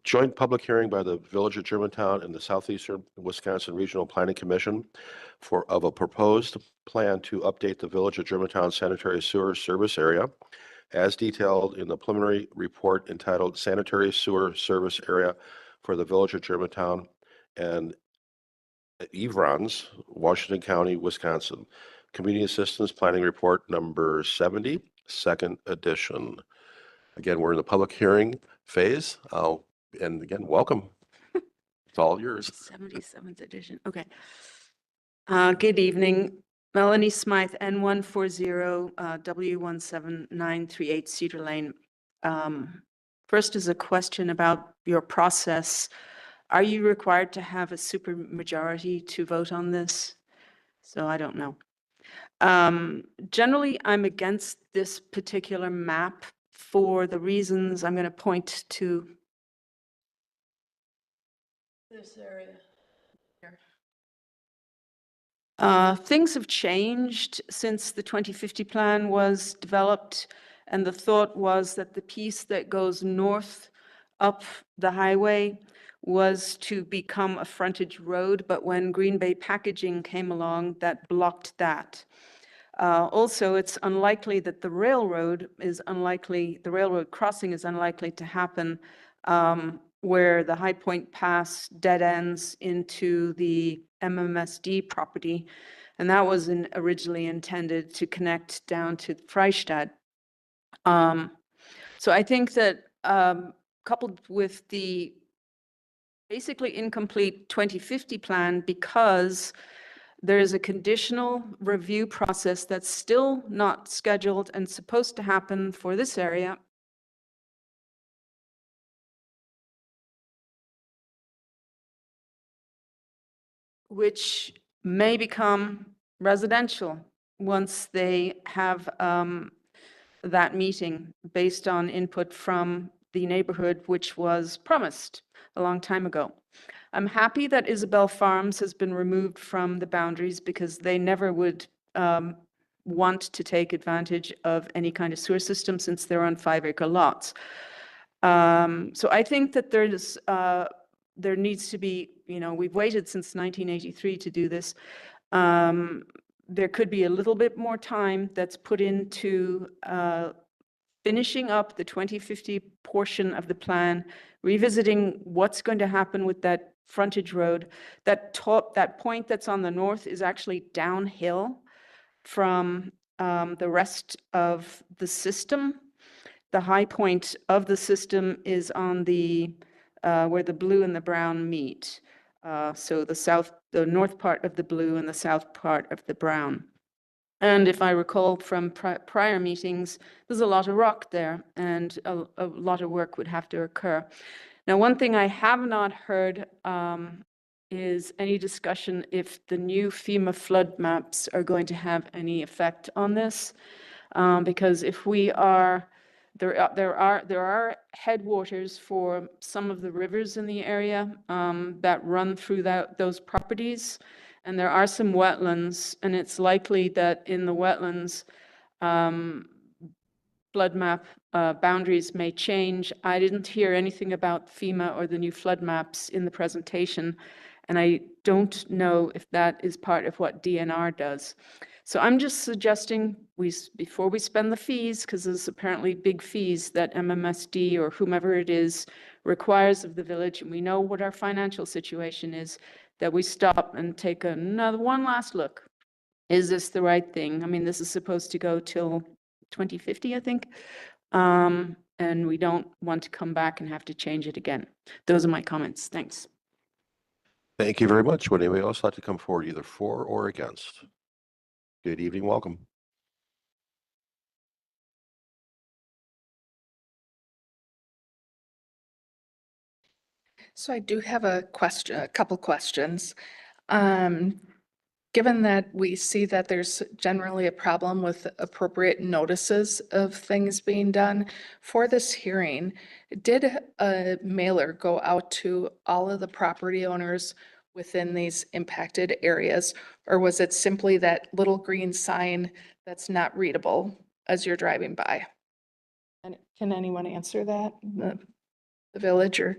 Joint public hearing by the Village of Germantown and the Southeastern Wisconsin Regional Planning Commission of a proposed plan to update the Village of Germantown sanitary sewer service area as detailed in the preliminary report entitled Sanitary Sewer Service Area for the Village of Germantown and Evrons, Washington County, Wisconsin. Community Assistance Planning Report number 70, second edition. Again, we're in the public hearing phase. And again, welcome. It's all yours. 77th edition. Okay. Good evening. Melanie Smythe, N140 W17938 Cedar Lane. First is a question about your process. Are you required to have a supermajority to vote on this? So I don't know. Generally, I'm against this particular map for the reasons I'm going to point to. This area here. Things have changed since the 2050 plan was developed, and the thought was that the piece that goes north up the highway was to become a frontage road, but when Green Bay Packaging came along, that blocked that. Also, it's unlikely that the railroad crossing is unlikely to happen where the High Point Pass dead ends into the MMSD property. And that was originally intended to connect down to Freistadt. So I think that coupled with the basically incomplete 2050 plan, because there is a conditional review process that's still not scheduled and supposed to happen for this area. Which may become residential once they have that meeting based on input from the neighborhood, which was promised a long time ago. I'm happy that Isabel Farms has been removed from the boundaries because they never would want to take advantage of any kind of sewer system since they're on 5-acre lots. So I think that there needs to be, we've waited since 1983 to do this. There could be a little bit more time that's put into finishing up the 2050 portion of the plan, revisiting what's going to happen with that frontage road. That point that's on the north is actually downhill from the rest of the system. The high point of the system is on the where the blue and the brown meet. So the north part of the blue and the south part of the brown. And if I recall from prior meetings, there's a lot of rock there and a lot of work would have to occur. Now, one thing I have not heard is any discussion if the new FEMA flood maps are going to have any effect on this. Because if we are, there are headwaters for some of the rivers in the area that run through those properties. And there are some wetlands, and it's likely that in the wetlands, flood map boundaries may change. I didn't hear anything about FEMA or the new flood maps in the presentation, and I don't know if that is part of what DNR does. So I'm just suggesting before we spend the fees, because there's apparently big fees that MMSD or whomever it is requires of the village, and we know what our financial situation is, that we stop and take one last look. Is this the right thing? I mean, this is supposed to go till 2050, I think. And we don't want to come back and have to change it again. Those are my comments. Thanks. Thank you very much. Would anybody else like to come forward either for or against? Good evening. Welcome. So I do have a couple questions. Given that we see that there's generally a problem with appropriate notices of things being done, for this hearing, did a mailer go out to all of the property owners within these impacted areas? Or was it simply that little green sign that's not readable as you're driving by? And can anyone answer that? The village or?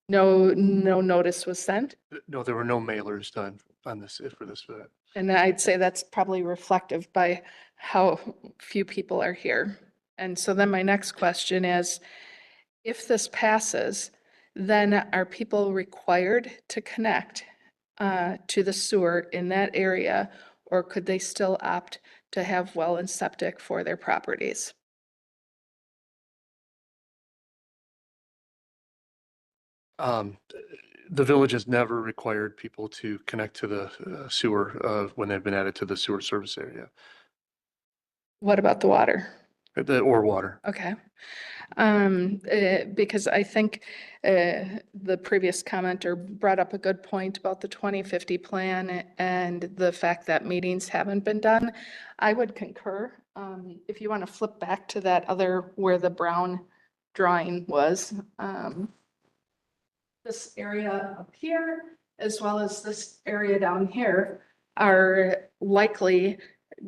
No notice was sent? No, there were no mailers done on this, for this. And I'd say that's probably reflective by how few people are here. And so then my next question is, if this passes, then are people required to connect to the sewer in that area, or could they still opt to have well and septic for their properties? The village has never required people to connect to the sewer when they've been added to the sewer service area. What about the water? Or water. Okay. Because I think the previous commenter brought up a good point about the 2050 plan and the fact that meetings haven't been done. I would concur. If you want to flip back to that other where the brown drawing was, this area up here, as well as this area down here, are likely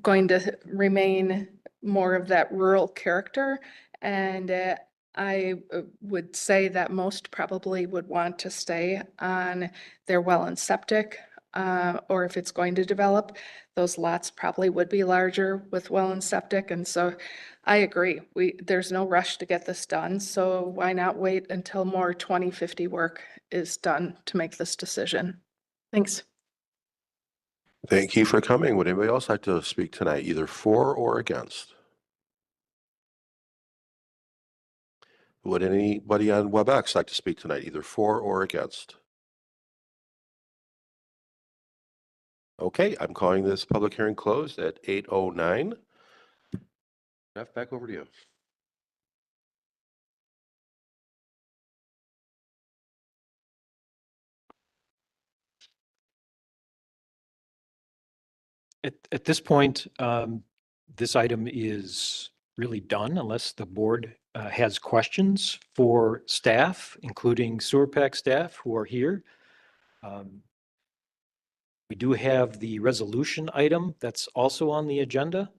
going to remain more of that rural character. And I would say that most probably would want to stay on their well and septic, or if it's going to develop, those lots probably would be larger with well and septic. And so I agree, there's no rush to get this done. So why not wait until more 2050 work is done to make this decision? Thanks. Thank you for coming. Would anybody else like to speak tonight, either for or against? Would anybody on WebEx like to speak tonight, either for or against? Okay, I'm calling this public hearing closed at 8:09. Jeff, back over to you. At this point, this item is really done unless the board has questions for staff, including Sewer Pack staff who are here. We do have the resolution item that's also on the agenda.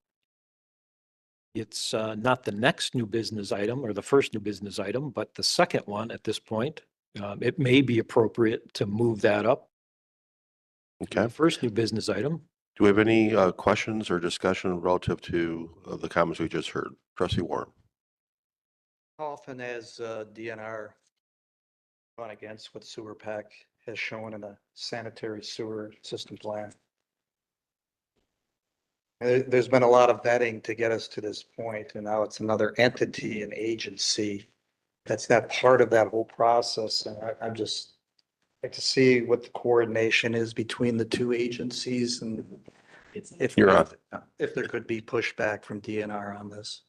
It's not the next new business item or the first new business item, but the second one at this point. It may be appropriate to move that up. Okay. The first new business item. Do we have any questions or discussion relative to the comments we just heard? Trustee Warren. How often has DNR gone against what Sewer Pack has shown in a sanitary sewer system plan? There's been a lot of vetting to get us to this point, and now it's another entity, an agency that's not part of that whole process. And I'm just like to see what the coordination is between the two agencies and if You're on. if there could be pushback from DNR on this.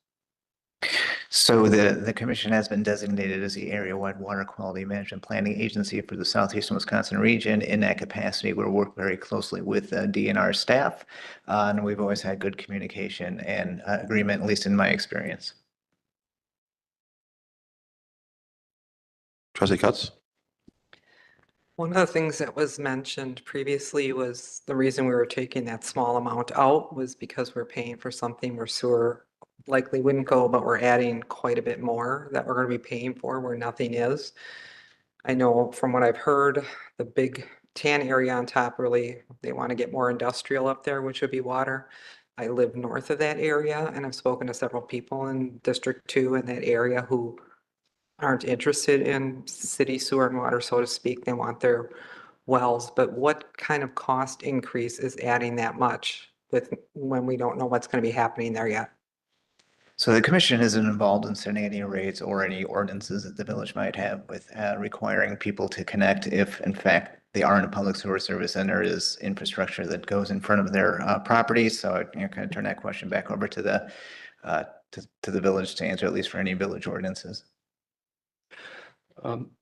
So the commission has been designated as the area-wide water quality management planning agency for the southeastern Wisconsin region. In that capacity, we work very closely with DNR staff, and we've always had good communication and agreement, at least in my experience. Trustee Cutts. One of the things that was mentioned previously was the reason we were taking that small amount out was because we're paying for something where sewer likely wouldn't go, but we're adding quite a bit more that we're going to be paying for where nothing is. I know from what I've heard, the big tan area on top really, they want to get more industrial up there, which would be water. I live north of that area and I've spoken to several people in District 2 in that area who aren't interested in city sewer and water, so to speak. They want their wells, but what kind of cost increase is adding that much with when we don't know what's going to be happening there yet? So the commission isn't involved in setting any rates or any ordinances that the village might have with requiring people to connect if in fact they are in a public sewer service and there is infrastructure that goes in front of their property. So I kind of turn that question back over to the village to answer, at least for any village ordinances.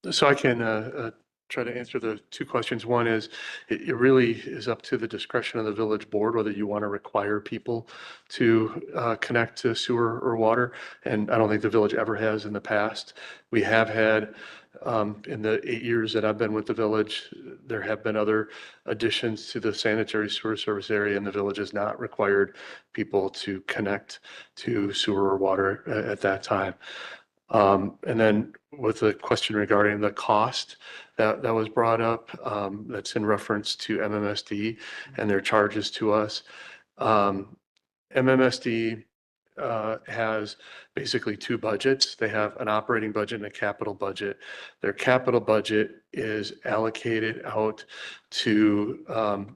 So I can try to answer the two questions. One is, it really is up to the discretion of the village board whether you want to require people to connect to sewer or water. And I don't think the village ever has in the past. We have had, in the 8 years that I've been with the village, there have been other additions to the sanitary sewer service area, and the village has not required people to connect to sewer or water at that time. And then with the question regarding the cost that was brought up, that's in reference to MMSD and their charges to us. MMSD has basically two budgets. They have an operating budget and a capital budget. Their capital budget is allocated out to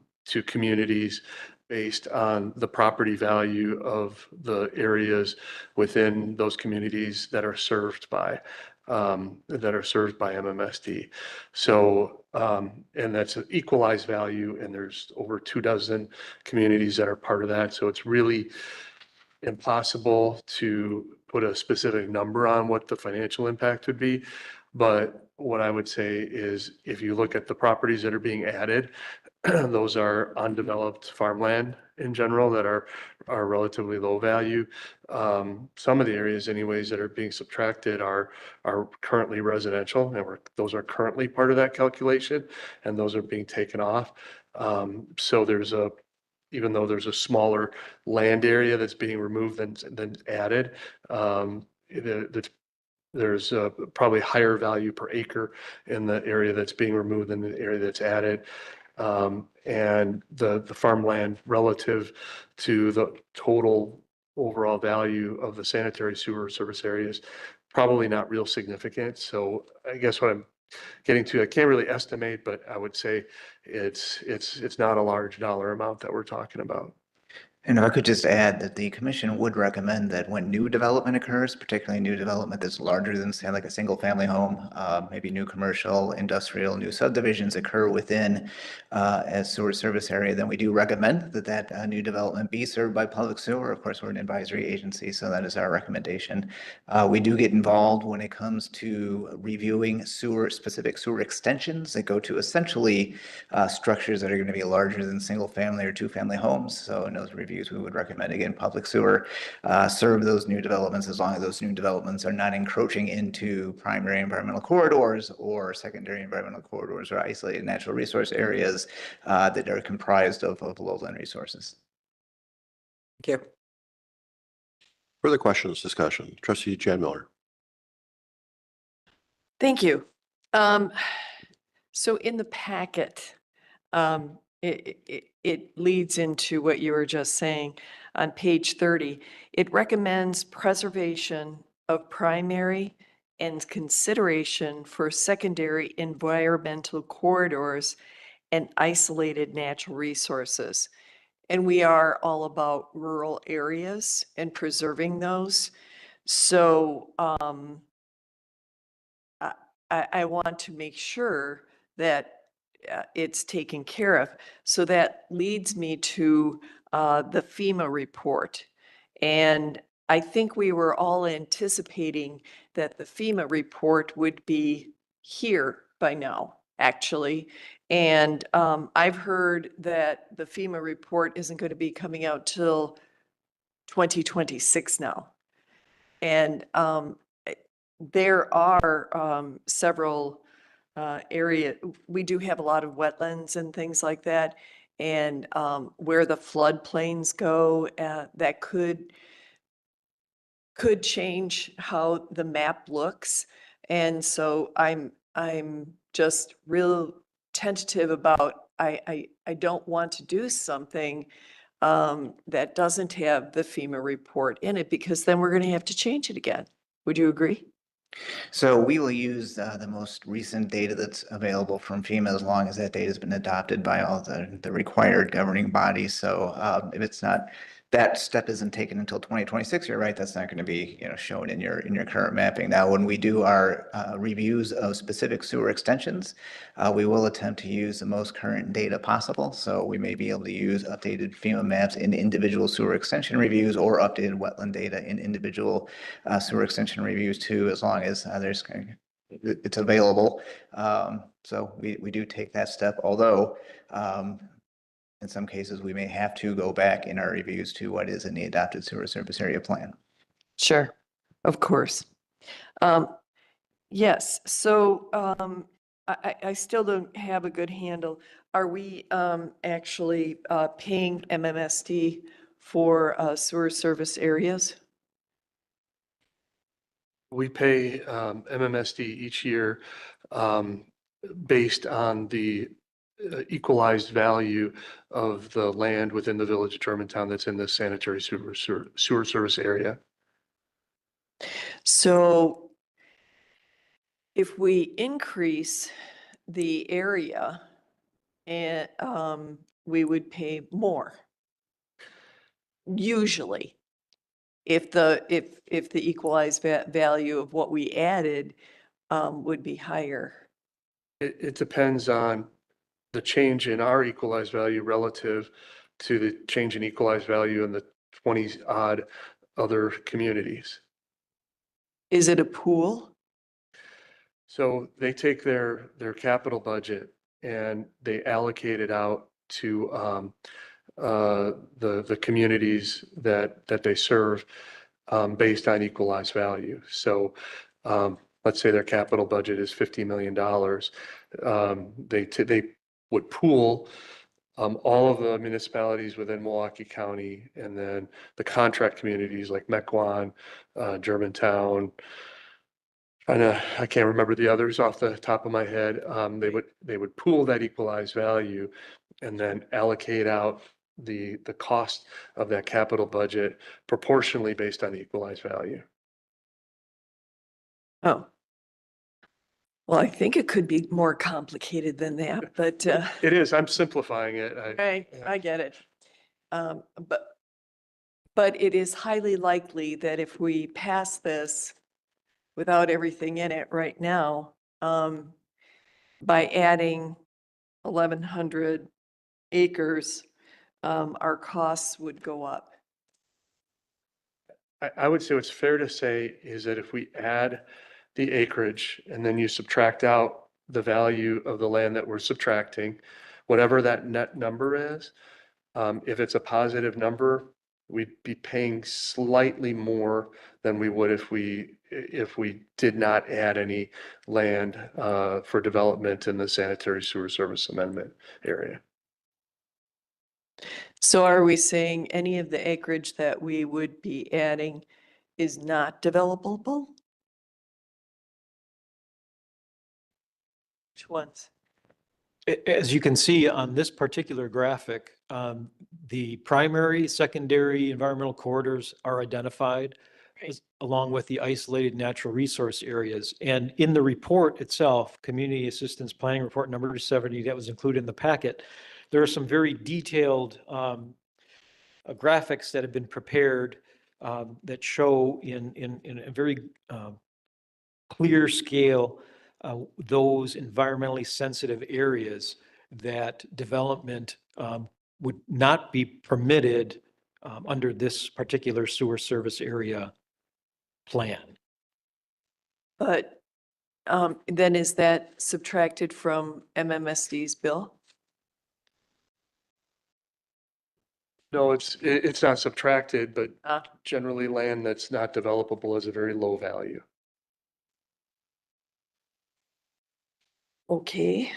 communities based on the property value of the areas within those communities that are served by MMSD. So, and that's an equalized value, and there's over 24 communities that are part of that. So it's really impossible to put a specific number on what the financial impact would be. But what I would say is, if you look at the properties that are being added, those are undeveloped farmland in general that are relatively low value. Some of the areas anyways that are being subtracted are currently residential, and those are currently part of that calculation, and those are being taken off. So even though there's a smaller land area that's being removed than added, the there's probably higher value per acre in the area that's being removed than the area that's added. And the farmland relative to the total overall value of the sanitary sewer service areas, probably not real significant. So I guess what I'm getting to, I can't really estimate, but I would say it's not a large dollar amount that we're talking about. And if I could just add that the commission would recommend that when new development occurs, particularly new development that's larger than, say, like a single family home, maybe new commercial, industrial, new subdivisions occur within a sewer service area, then we do recommend that that new development be served by public sewer. Of course, we're an advisory agency, so that is our recommendation. We do get involved when it comes to reviewing specific sewer extensions that go to essentially structures that are going to be larger than single family or two family homes. So in those reviews, we would recommend, again, public sewer serve those new developments as long as those new developments are not encroaching into primary environmental corridors or secondary environmental corridors or isolated natural resource areas that are comprised of lowland resources. Thank you. Further questions, discussion? Trustee Jan Miller. Thank you. So in the packet, it leads into what you were just saying on page 30. It recommends preservation of primary and consideration for secondary environmental corridors and isolated natural resources. And we are all about rural areas and preserving those. So I want to make sure that it's taken care of. So that leads me to the FEMA report. And I think we were all anticipating that the FEMA report would be here by now, actually. And I've heard that the FEMA report isn't going to be coming out till 2026 now. And there are several area, we do have a lot of wetlands and things like that. And where the floodplains go, that could change how the map looks. And so I'm just real tentative about, I don't want to do something that doesn't have the FEMA report in it, because then we're going to have to change it again. Would you agree? So we will use the most recent data that's available from FEMA as long as that data has been adopted by all the required governing bodies. So if it's not, that step isn't taken until 2026, you're right, that's not going to be shown in your current mapping. Now, when we do our reviews of specific sewer extensions, we will attempt to use the most current data possible. So we may be able to use updated FEMA maps in individual sewer extension reviews or updated wetland data in individual sewer extension reviews too, as long as it's available. So we do take that step, although in some cases we may have to go back in our reviews to what is in the adopted sewer surface area plan. Sure, of course. Yes, so I still don't have a good handle. Are we actually paying MMSD for sewer service areas? We pay MMSD each year based on the equalized value of the land within the village of Germantown that's in the sanitary sewer service area. So if we increase the area, and we would pay more. Usually, if the equalized value of what we added would be higher. It depends on the change in our equalized value relative to the change in equalized value in the 20 odd other communities. Is it a pool? So they take their capital budget and they allocate it out to the communities that they serve based on equalized value. So let's say their capital budget is $50 million. They would pool all of the municipalities within Milwaukee County, and then the contract communities like Mequon, Germantown, I can't remember the others off the top of my head. They would pool that equalized value and then allocate out the cost of that capital budget proportionally based on the equalized value. Oh. Well, I think it could be more complicated than that, but, It is, I'm simplifying it. I get it. But it is highly likely that if we pass this without everything in it right now, by adding 1,100 acres, our costs would go up. I would say what's fair to say is that if we add the acreage and then you subtract out the value of the land that we're subtracting, whatever that net number is, if it's a positive number, we'd be paying slightly more than we would if we did not add any land for development in the sanitary sewer service amendment area. So are we saying any of the acreage that we would be adding is not developable? Which ones? As you can see on this particular graphic, the primary, secondary environmental corridors are identified along with the isolated natural resource areas. And in the report itself, Community Assistance Planning Report number 70 that was included in the packet, there are some very detailed graphics that have been prepared that show in a very clear scale those environmentally sensitive areas that development would not be permitted under this particular sewer service area plan. But then is that subtracted from MMSD's bill? No, it's not subtracted, but generally land that's not developable is a very low value. Okay.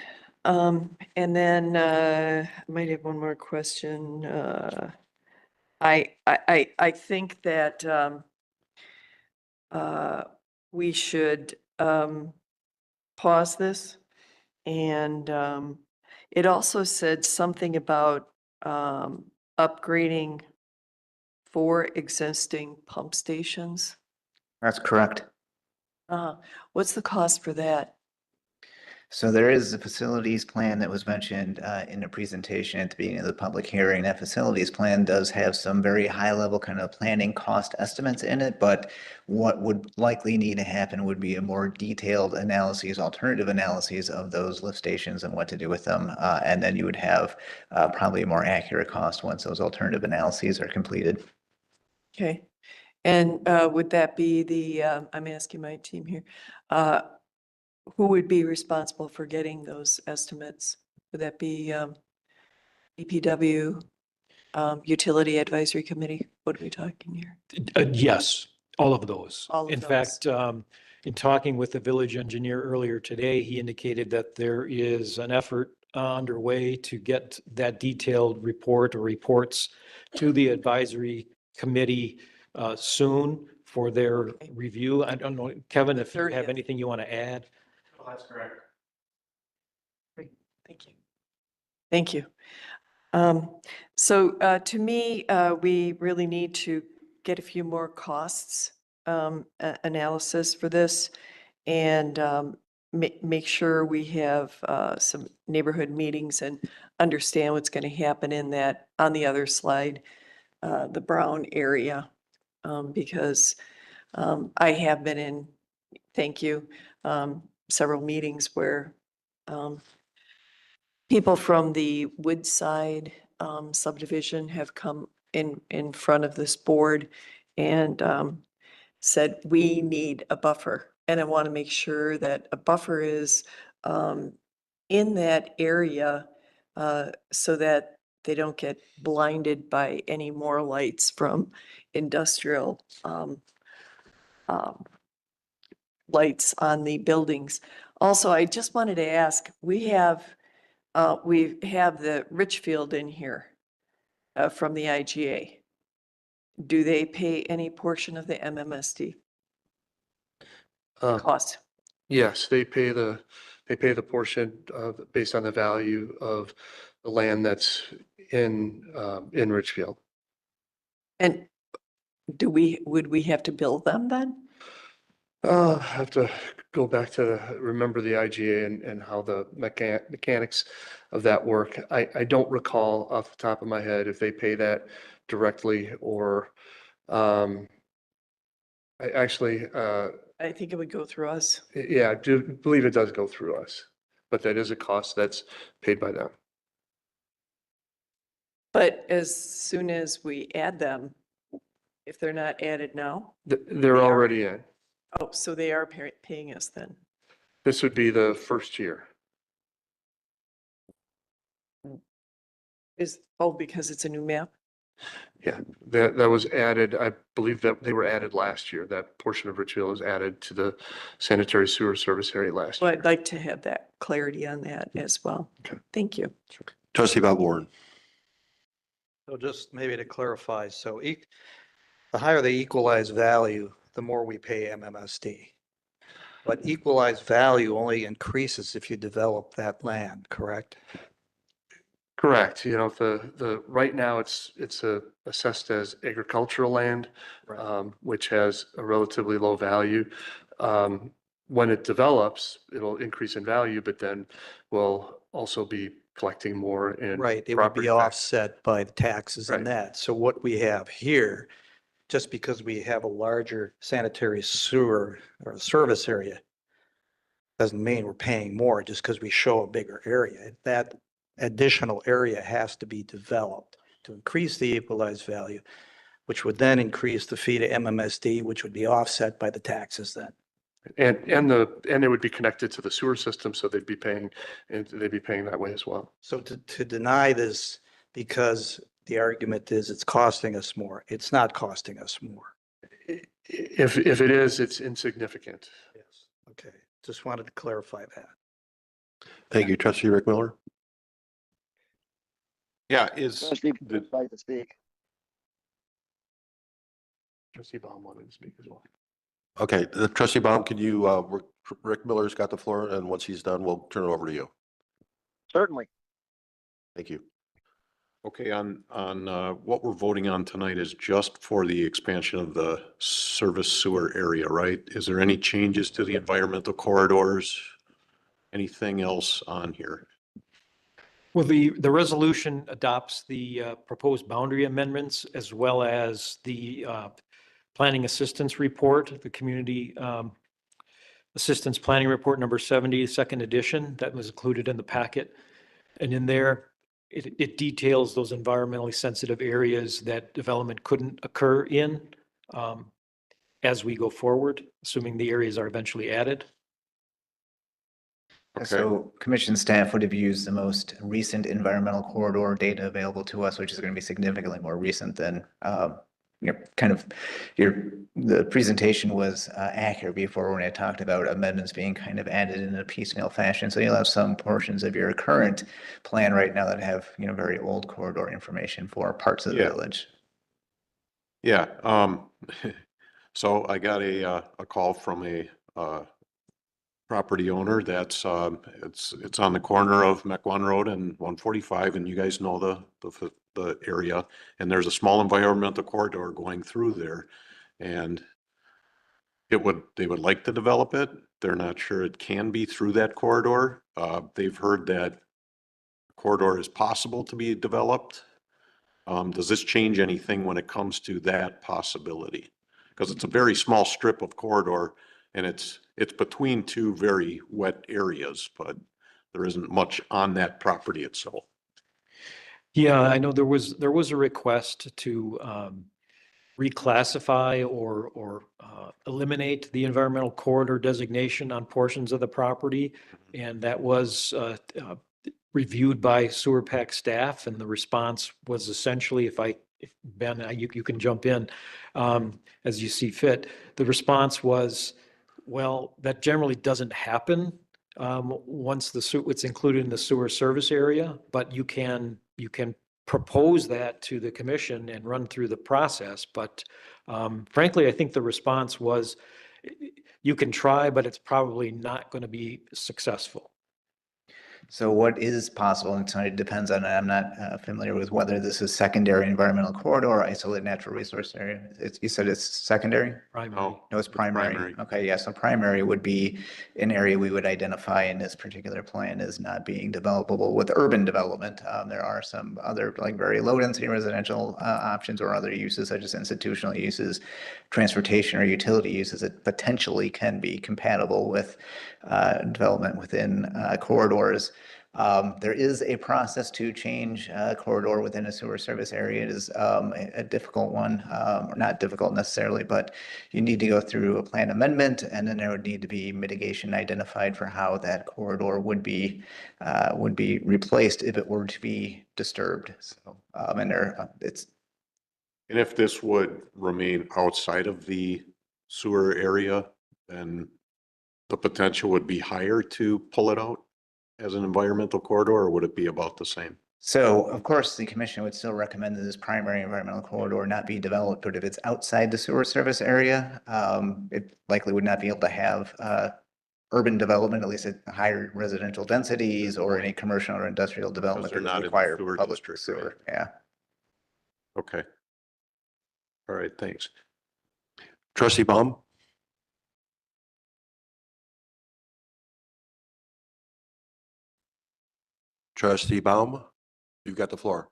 And then I might have one more question. I think that we should pause this. And it also said something about upgrading 4 existing pump stations. That's correct. What's the cost for that? So there is a facilities plan that was mentioned in the presentation at the beginning of the public hearing. That facilities plan does have some very high level kind of planning cost estimates in it, but what would likely need to happen would be a more detailed analyses, alternative analyses of those lift stations and what to do with them. And then you would have probably a more accurate cost once those alternative analyses are completed. Okay. And would that be the, I'm asking my team here, who would be responsible for getting those estimates? Would that be DPW, Utility Advisory Committee? What are we talking here? Yes, all of those. All of In those. fact, in talking with the village engineer earlier today, he indicated that there is an effort underway to get that detailed report or reports to the advisory committee soon for their review. I don't know, Kevin, if you have 30th. anything you want to add? That's correct. Great, thank you. Thank you. So to me, we really need to get a few more costs analysis for this and make sure we have some neighborhood meetings and understand what's going to happen in that, on the other slide, the Brown area, because I have been in, thank you, several meetings where people from the Woodside subdivision have come in front of this board and said, we need a buffer. And I want to make sure that a buffer is in that area so that they don't get blinded by any more lights from industrial lights on the buildings. Also, I just wanted to ask, we have the Richfield in here from the IGA. Do they pay any portion of the MMSD? cost? Yes, they pay the portion of, based on the value of the land that's in Richfield. And would we have to bill them then? I have to go back to remember the IGA and how the mechanics of that work. I don't recall off the top of my head if they pay that directly or, I actually, I think it would go through us. yeah, I do believe it does go through us, but that is a cost that's paid by them. But as soon as we add them, if they're not added now, They're They are. already in. oh, so they are paying us then. This would be the first year. Because it's a new map? Yeah, that was added, I believe that they were added last year. That portion of Richfield was added to the sanitary sewer service area last Well, year. I'd like to have that clarity on that as well. Okay. Thank you. Trustee Bob Warren. So just maybe to clarify, so the higher the equalized value, the more we pay MMSD. But equalized value only increases if you develop that land, correct? Correct. You know, right now it's assessed as agricultural land, which has a relatively low value. When it develops, it'll increase in value, but then we'll also be collecting more in Right, it would property be tax. offset by the taxes Right. and that. So what we have here, just because we have a larger sanitary sewer or service area, doesn't mean we're paying more just because we show a bigger area. That additional area has to be developed to increase the equalized value, which would then increase the fee to MMSD, which would be offset by the taxes then. And it would be connected to the sewer system, so they'd be paying that way as well. So to deny this because the argument is it's costing us more, it's not costing us more. If it is, it's insignificant. Yes. Okay, just wanted to clarify that. Thank you. Trustee Rick Miller. Yeah, Trustee, would like to speak. Trustee Baum wanted to speak as well. Okay, Trustee Baum, can you, Rick Miller's got the floor, and once he's done, we'll turn it over to you. Certainly. Thank you. Okay, on what we're voting on tonight is just for the expansion of the service sewer area, right? Is there any changes to the environmental corridors? Anything else on here? Well, the resolution adopts the proposed boundary amendments as well as the planning assistance report, the community assistance planning report number 70, second edition, that was included in the packet. And in there, it details those environmentally sensitive areas that development couldn't occur in as we go forward, assuming the areas are eventually added. Okay. So commission staff would have used the most recent environmental corridor data available to us, which is going to be significantly more recent than the presentation was accurate before when I talked about amendments being kind of added in a piecemeal fashion. So you'll have some portions of your current plan right now that have, very old corridor information for parts of the Yeah. village. Yeah, so I got a call from a property owner that's it's on the corner of Mequon Road and 145, and you guys know the area, and there's a small environmental corridor going through there, and they would like to develop it. They're not sure it can be through that corridor. They've heard that corridor is possible to be developed. Does this change anything when it comes to that possibility? Because it's a very small strip of corridor, and it's between two very wet areas, but there isn't much on that property itself. Yeah, I know there was a request to reclassify or eliminate the environmental corridor designation on portions of the property. And that was reviewed by Sewer PAC staff, and the response was essentially, if Ben, you can jump in as you see fit. The response was, well, that generally doesn't happen once it's included in the sewer service area, but you can propose that to the commission and run through the process. But frankly, I think the response was, you can try, but it's probably not going to be successful. So what is possible, and so it depends on, I'm not familiar with whether this is secondary environmental corridor or isolated natural resource area. You said it's secondary? Primary. No, it's primary. Okay, yeah, so primary would be an area we would identify in this particular plan as not being developable with urban development. There are some other like very low density residential options or other uses such as institutional uses, transportation or utility uses that potentially can be compatible with development within corridors. There is a process to change a corridor within a sewer service area. It is a difficult one, not difficult necessarily, but you need to go through a plan amendment, and then there would need to be mitigation identified for how that corridor would be replaced if it were to be disturbed. So, and it's. And if this would remain outside of the sewer area, then the potential would be higher to pull it out as an environmental corridor, or would it be about the same? So, of course, the commission would still recommend that this primary environmental corridor not be developed, but if it's outside the sewer service area, it likely would not be able to have urban development, at least at higher residential densities or any commercial or industrial development they're that not in the require sewer public district, sewer. Yeah. Okay. All right, thanks. Trustee Baum? Trustee Baum, you've got the floor.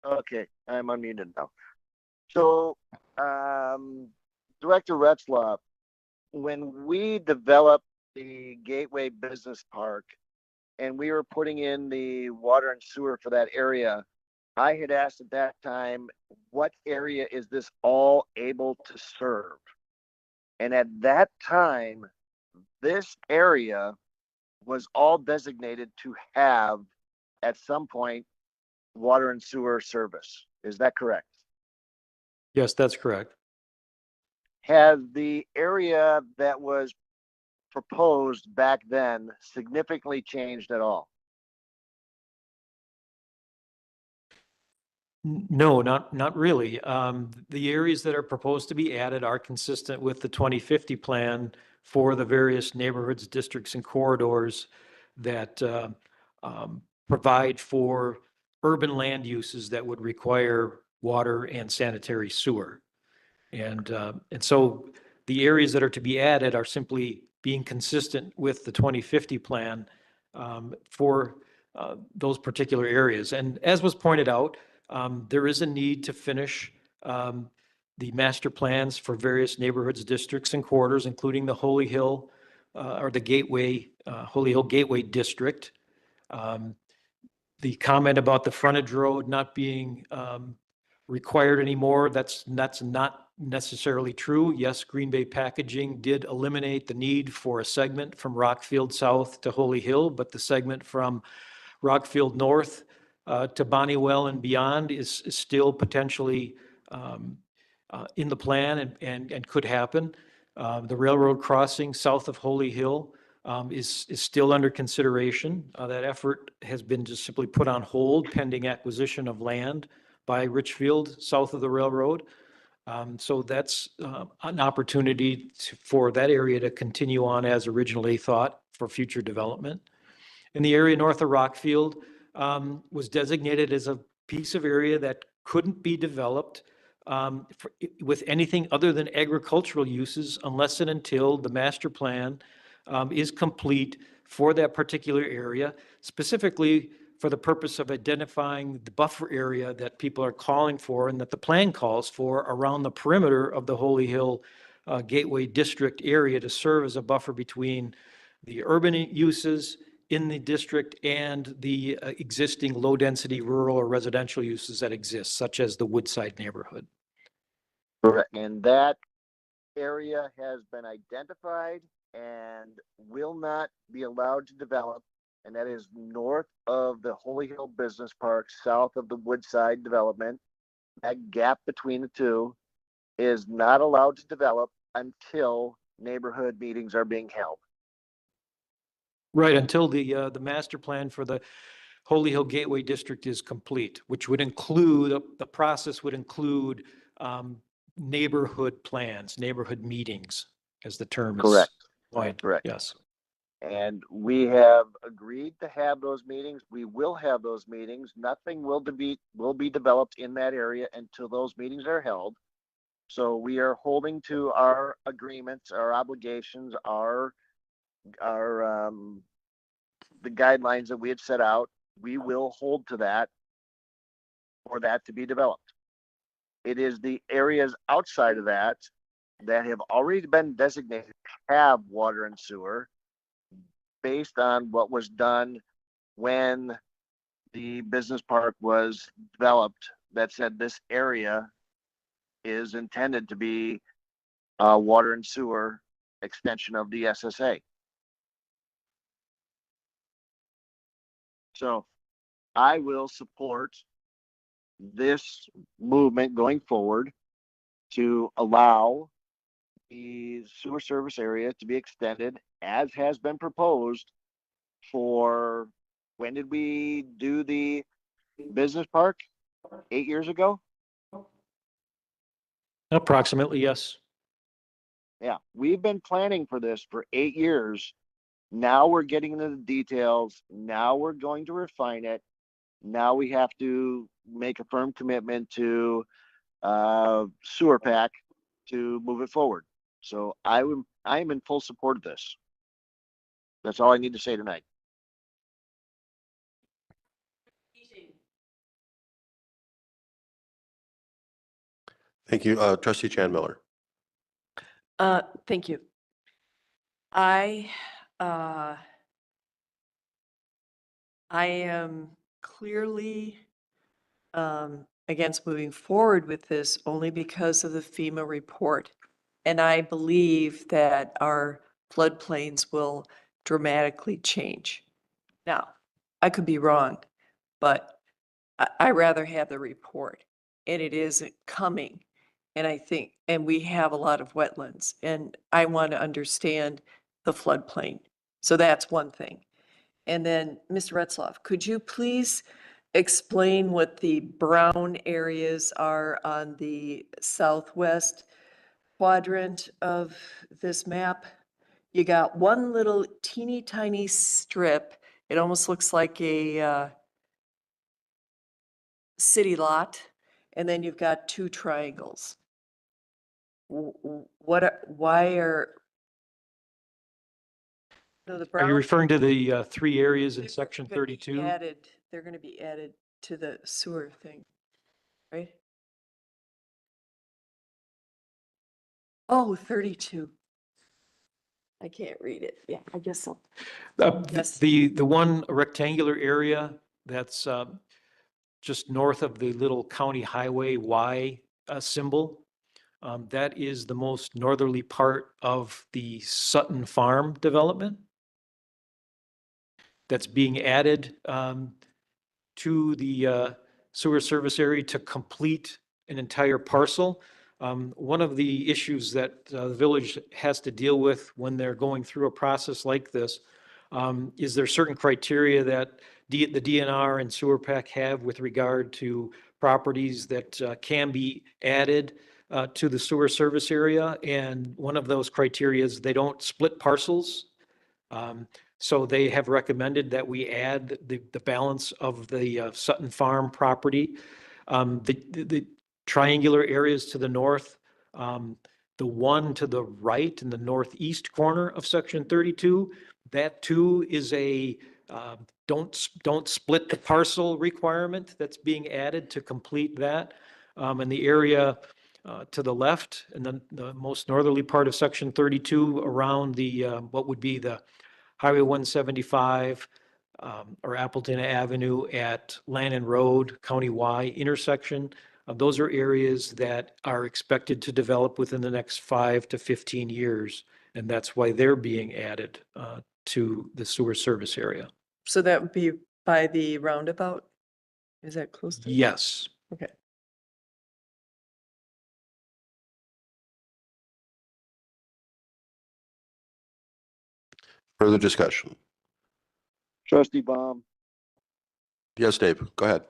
Okay, I'm unmuted now. So, Director Retzlaff, when we developed the Gateway Business Park and we were putting in the water and sewer for that area, I had asked at that time, what area is this all able to serve? And at that time, this area was all designated to have at some point water and sewer service. Is that correct? Yes, that's correct. Has the area that was proposed back then significantly changed at all? No, not really. The areas that are proposed to be added are consistent with the 2050 plan for the various neighborhoods, districts, and corridors that provide for urban land uses that would require water and sanitary sewer. And so the areas that are to be added are simply being consistent with the 2050 plan for those particular areas. And as was pointed out, there is a need to finish the master plans for various neighborhoods, districts, and corridors, including the Holy Hill or the Gateway, Holy Hill Gateway District. The comment about the frontage road not being required anymore, that's not necessarily true. Yes, Green Bay Packaging did eliminate the need for a segment from Rockfield South to Holy Hill, but the segment from Rockfield North to Bonnewell and beyond is still potentially in the plan and could happen. The railroad crossing south of Holy Hill is still under consideration. That effort has been just simply put on hold pending acquisition of land by Richfield south of the railroad. So that's an opportunity for that area to continue on as originally thought for future development. And the area north of Rockfield was designated as a piece of area that couldn't be developed with anything other than agricultural uses unless and until the master plan is complete for that particular area, specifically for the purpose of identifying the buffer area that people are calling for and that the plan calls for around the perimeter of the Holy Hill Gateway District area to serve as a buffer between the urban uses in the district and the existing low-density rural or residential uses that exist, such as the Woodside neighborhood. Correct. And that area has been identified and will not be allowed to develop. And that is north of the Holy Hill Business Park, south of the Woodside development. That gap between the two is not allowed to develop until neighborhood meetings are being held. Right, until the master plan for the Holy Hill Gateway District is complete, which would include, the process would include neighborhood plans, neighborhood meetings, as the term is Correct. coined. Correct. Yes. And we have agreed to have those meetings. We will have those meetings. Nothing will be developed in that area until those meetings are held. So we are holding to our agreements, our obligations, our the guidelines that we had set out. We will hold to that for that to be developed. It is the areas outside of that that have already been designated to have water and sewer based on what was done when the business park was developed, that said this area is intended to be a water and sewer extension of the SSA. So I will support this movement going forward to allow the sewer service area to be extended as has been proposed for, when did we do the business park? 8 years ago? Approximately, yes. Yeah, we've been planning for this for 8 years. Now we're getting into the details. Now we're going to refine it. Now we have to make a firm commitment to sewer pack to move it forward. So I am in full support of this. That's all I need to say tonight. Thank you. Trustee Chan Miller. Thank you. I am clearly against moving forward with this only because of the FEMA report. And I believe that our floodplains will dramatically change. Now, I could be wrong, but I rather have the report, and it is coming. And I think, and we have a lot of wetlands, and I want to understand the floodplain. So that's one thing. And then, Mr. Retzloff, could you please explain what the brown areas are on the southwest quadrant of this map? You got one little teeny tiny strip. It almost looks like a city lot. And then you've got two triangles. Why are, no, the Are you brown, referring to the three areas in section gonna be 32? they're going to be added to the sewer thing, right? Oh, 32. I can't read it. Yeah, I guess so. Yes. The one rectangular area that's just north of the little county highway Y symbol, that is the most northerly part of the Sutton Farm development that's being added to the sewer service area to complete an entire parcel. One of the issues that the village has to deal with when they're going through a process like this is there certain criteria that the DNR and sewer pack have with regard to properties that can be added to the sewer service area. And one of those criteria is they don't split parcels. So they have recommended that we add the balance of the Sutton Farm property. The triangular areas to the north, the one to the right in the northeast corner of section 32, that too is a don't split the parcel requirement that's being added to complete that. And the area to the left and the most northerly part of section 32 around the what would be the Highway 175 or Appleton Avenue at Lannon Road, County Y intersection. Those are areas that are expected to develop within the next 5 to 15 years. And that's why they're being added to the sewer service area. So that would be by the roundabout? Is that close to? Yes. Okay. Further discussion? Trustee Baum. Yes, Dave, go ahead.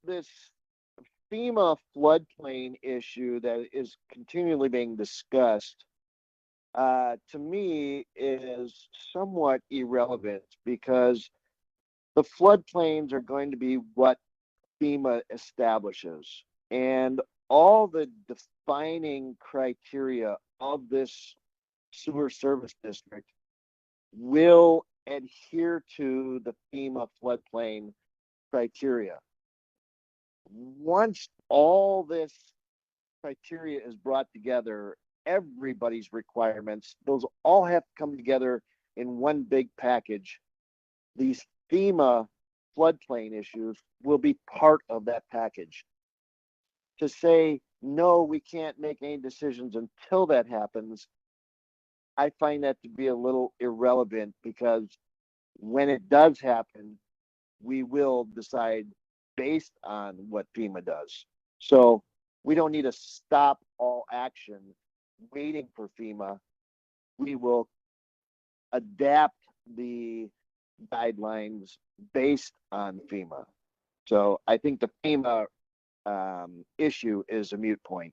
This FEMA floodplain issue that is continually being discussed, to me is somewhat irrelevant because the floodplains are going to be what FEMA establishes. And all the defining criteria of this sewer service district will adhere to the FEMA floodplain criteria. Once all this criteria is brought together, everybody's requirements, those all have to come together in one big package. These FEMA floodplain issues will be part of that package. To say, no, we can't make any decisions until that happens, I find that to be a little irrelevant because when it does happen, we will decide based on what FEMA does. So we don't need to stop all action waiting for FEMA. We will adapt the guidelines based on FEMA. So I think the FEMA issue is a moot point.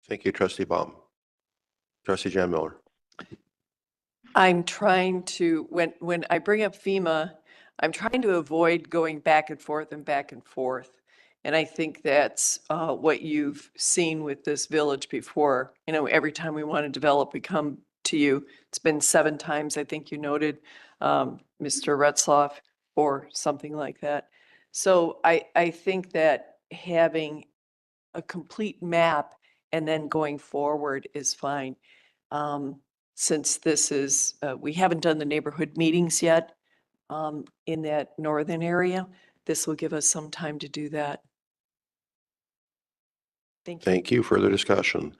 Thank you, Trustee Baum. Trustee Jan Miller. I'm trying to, when I bring up FEMA, I'm trying to avoid going back and forth and back and forth. And I think that's what you've seen with this village before. You know, every time we want to develop, we come to you. It's been 7 times, I think you noted, Mr. Retzloff, or something like that. So I think that having a complete map and then going forward is fine. Since this is, we haven't done the neighborhood meetings yet in that northern area, this will give us some time to do that. Thank you. Thank you. Further discussion.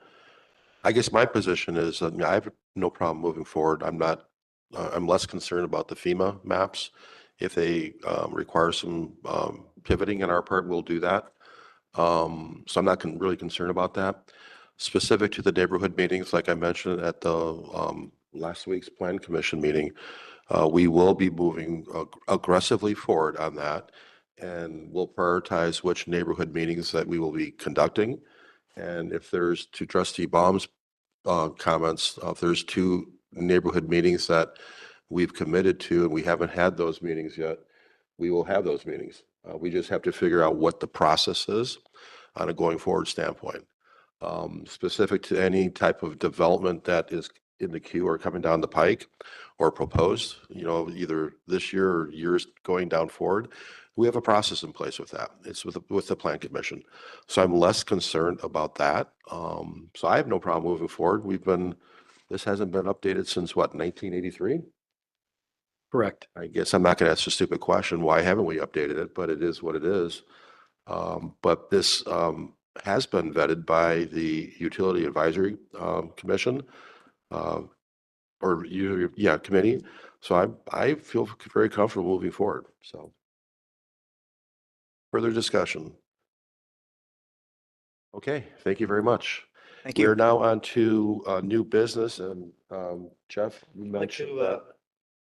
I guess my position is, I have no problem moving forward. I'm not, I'm less concerned about the FEMA maps. If they require some pivoting on our part, we'll do that. So I'm not really concerned about that. Specific to the neighborhood meetings, like I mentioned at the last week's Plan Commission meeting, we will be moving aggressively forward on that, and we'll prioritize which neighborhood meetings that we will be conducting. And if there's, to Trustee Baum's comments, if there's 2 neighborhood meetings that we've committed to and we haven't had those meetings yet, we will have those meetings. We just have to figure out what the process is on a going forward standpoint. Specific to any type of development that is in the queue or coming down the pike or proposed, you know, either this year or years going down forward, we have a process in place with that. It's with the Plan Commission. So I'm less concerned about that. So I have no problem moving forward. This hasn't been updated since what, 1983? Correct. I guess I'm not going to ask a stupid question. Why haven't we updated it? But it is what it is. But this has been vetted by the Utility Advisory Commission committee. So I feel very comfortable moving forward. So further discussion. Okay, thank you very much. Thank We you. are now on to new business, and Jeff, you I'd like mentioned to that.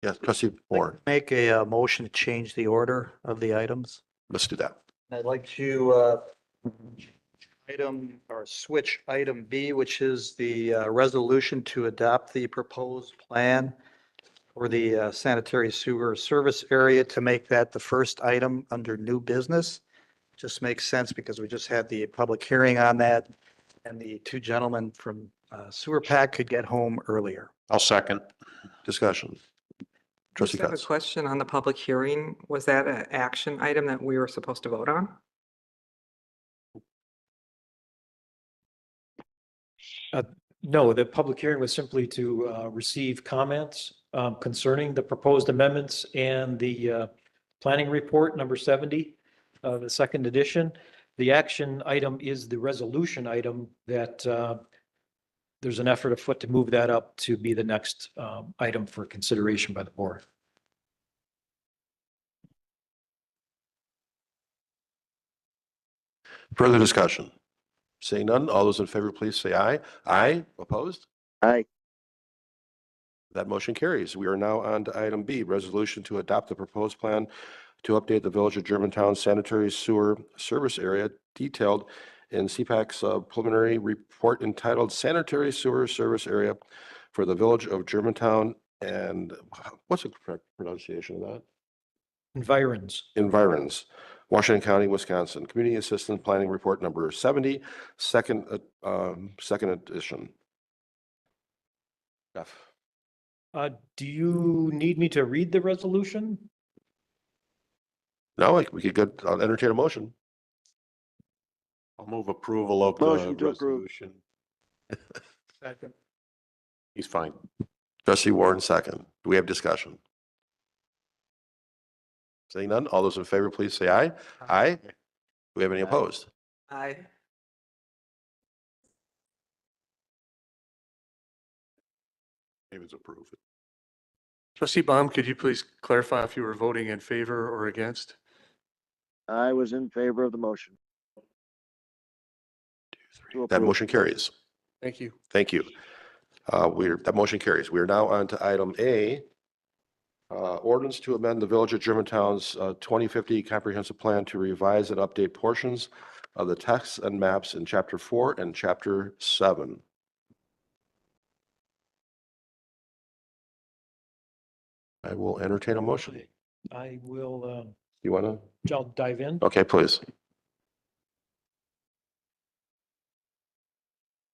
Yes, Trustee Moore, make a motion to change the order of the items. let's do that. I'd like to switch item B, which is the resolution to adopt the proposed plan for the sanitary sewer service area, to make that the first item under new business. Just makes sense because we just had the public hearing on that, and the 2 gentlemen from Sewer Pack could get home earlier. I'll second. Discussion. Trustee Just have a Cutts. question on the public hearing. Was that an action item that we were supposed to vote on? No, the public hearing was simply to receive comments concerning the proposed amendments and the planning report number 70, the second edition. The action item is the resolution item that there's an effort afoot to move that up to be the next item for consideration by the board. Further discussion. Seeing none, all those in favor, please say aye. Aye. Opposed? Aye. That motion carries. We are now on to item B, resolution to adopt the proposed plan to update the Village of Germantown sanitary sewer service area detailed in CPAC's preliminary report entitled Sanitary Sewer Service Area for the Village of Germantown. And what's the correct pronunciation of that? Environs. Environs, Washington County, Wisconsin, Community Assistance Planning Report number 70, second edition. Jeff. Do you need me to read the resolution? No, we could go, I'll entertain a motion. I'll move approval of the Motion to approve. resolution. Second. He's fine. Trustee Warren, second. Do we have discussion? Seeing none, all those in favor, please say aye. Aye. Do we have any opposed? Aye. David's approved. Trustee Baum, could you please clarify if you were voting in favor or against? I was in favor of the motion. To That approve. motion carries. Thank you. Thank you. That motion carries. We are now on to item A. Ordinance to amend the Village of Germantown's 2050 comprehensive plan to revise and update portions of the texts and maps in Chapter 4 and Chapter 7. I will entertain a motion. I will, You want to? I'll dive in. Okay, please.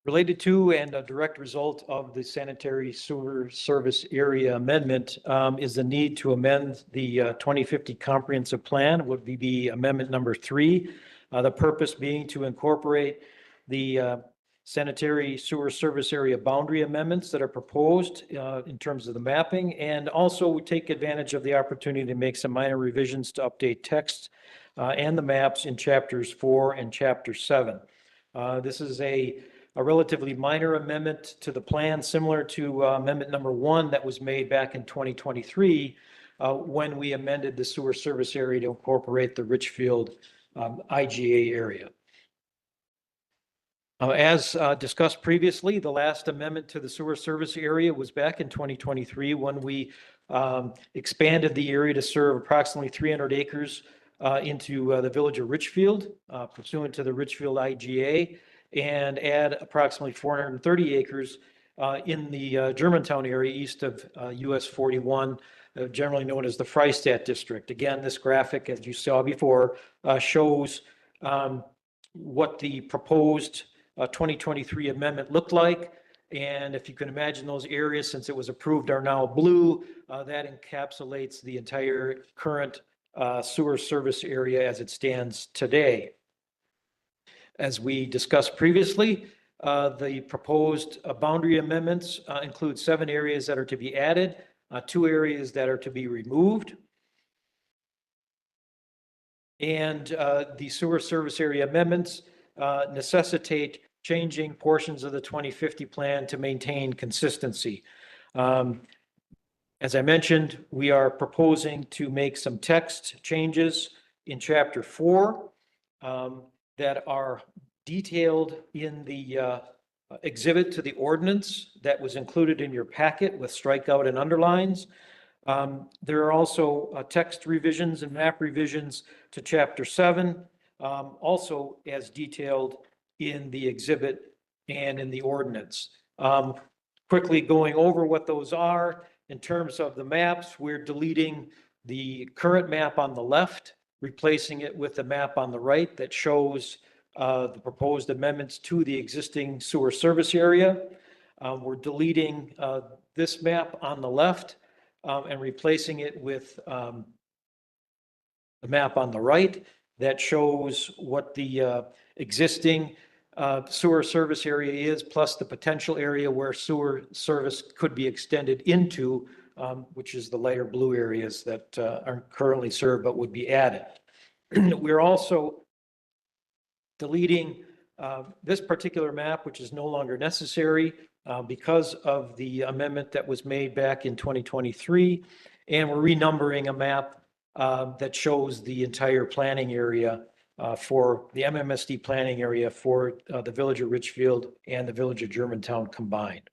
Related to and a direct result of the sanitary sewer service area amendment is the need to amend the 2050 comprehensive plan, would be amendment number 3. The purpose being to incorporate the sanitary sewer service area boundary amendments that are proposed in terms of the mapping, and also take advantage of the opportunity to make some minor revisions to update text and the maps in chapters 4 and chapter 7. This is a relatively minor amendment to the plan, similar to amendment number 1 that was made back in 2023 when we amended the sewer service area to incorporate the Richfield IGA area. As discussed previously, the last amendment to the sewer service area was back in 2023 when we expanded the area to serve approximately 300 acres into the village of Richfield pursuant to the Richfield IGA, and add approximately 430 acres in the Germantown area east of US 41, generally known as the Freistadt District. Again, this graphic, as you saw before, shows what the proposed 2023 amendment looked like. And if you can imagine, those areas, since it was approved, are now blue. That encapsulates the entire current sewer service area as it stands today. As we discussed previously, the proposed boundary amendments include 7 areas that are to be added, 2 areas that are to be removed. And the sewer service area amendments necessitate changing portions of the 2050 plan to maintain consistency. As I mentioned, we are proposing to make some text changes in Chapter 4 that are detailed in the exhibit to the ordinance that was included in your packet with strikeout and underlines. There are also text revisions and map revisions to Chapter 7, also as detailed in the exhibit and in the ordinance. Quickly going over what those are, in terms of the maps, we're deleting the current map on the left, replacing it with the map on the right that shows the proposed amendments to the existing sewer service area. We're deleting this map on the left and replacing it with the map on the right that shows what the existing sewer service area is, plus the potential area where sewer service could be extended into, which is the lighter blue areas that aren't currently served but would be added. We're also deleting this particular map, which is no longer necessary because of the amendment that was made back in 2023. And we're renumbering a map that shows the entire planning area for the MMSD planning area for the village of Richfield and the village of Germantown combined.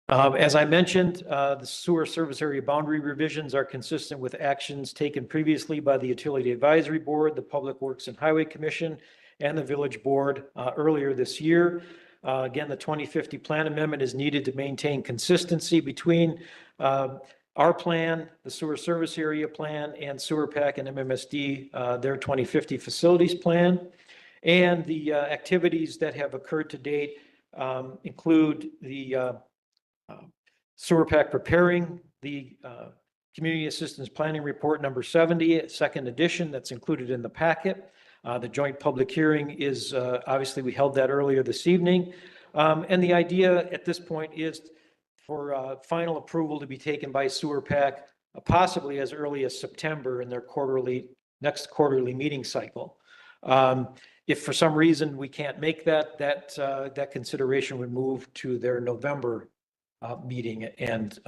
As I mentioned, the sewer service area boundary revisions are consistent with actions taken previously by the Utility Advisory Board, the Public Works and Highway Commission, and the Village Board earlier this year. Again, the 2050 plan amendment is needed to maintain consistency between our plan, the sewer service area plan, and Sewer PAC and MMSD, their 2050 facilities plan. And the activities that have occurred to date include the Sewer PAC preparing the Community Assistance Planning Report number 70, second edition, that's included in the packet. The joint public hearing is, obviously, we held that earlier this evening. And the idea at this point is for final approval to be taken by Sewer PAC, possibly as early as September in their next quarterly meeting cycle. If for some reason we can't make that consideration would move to their November meeting and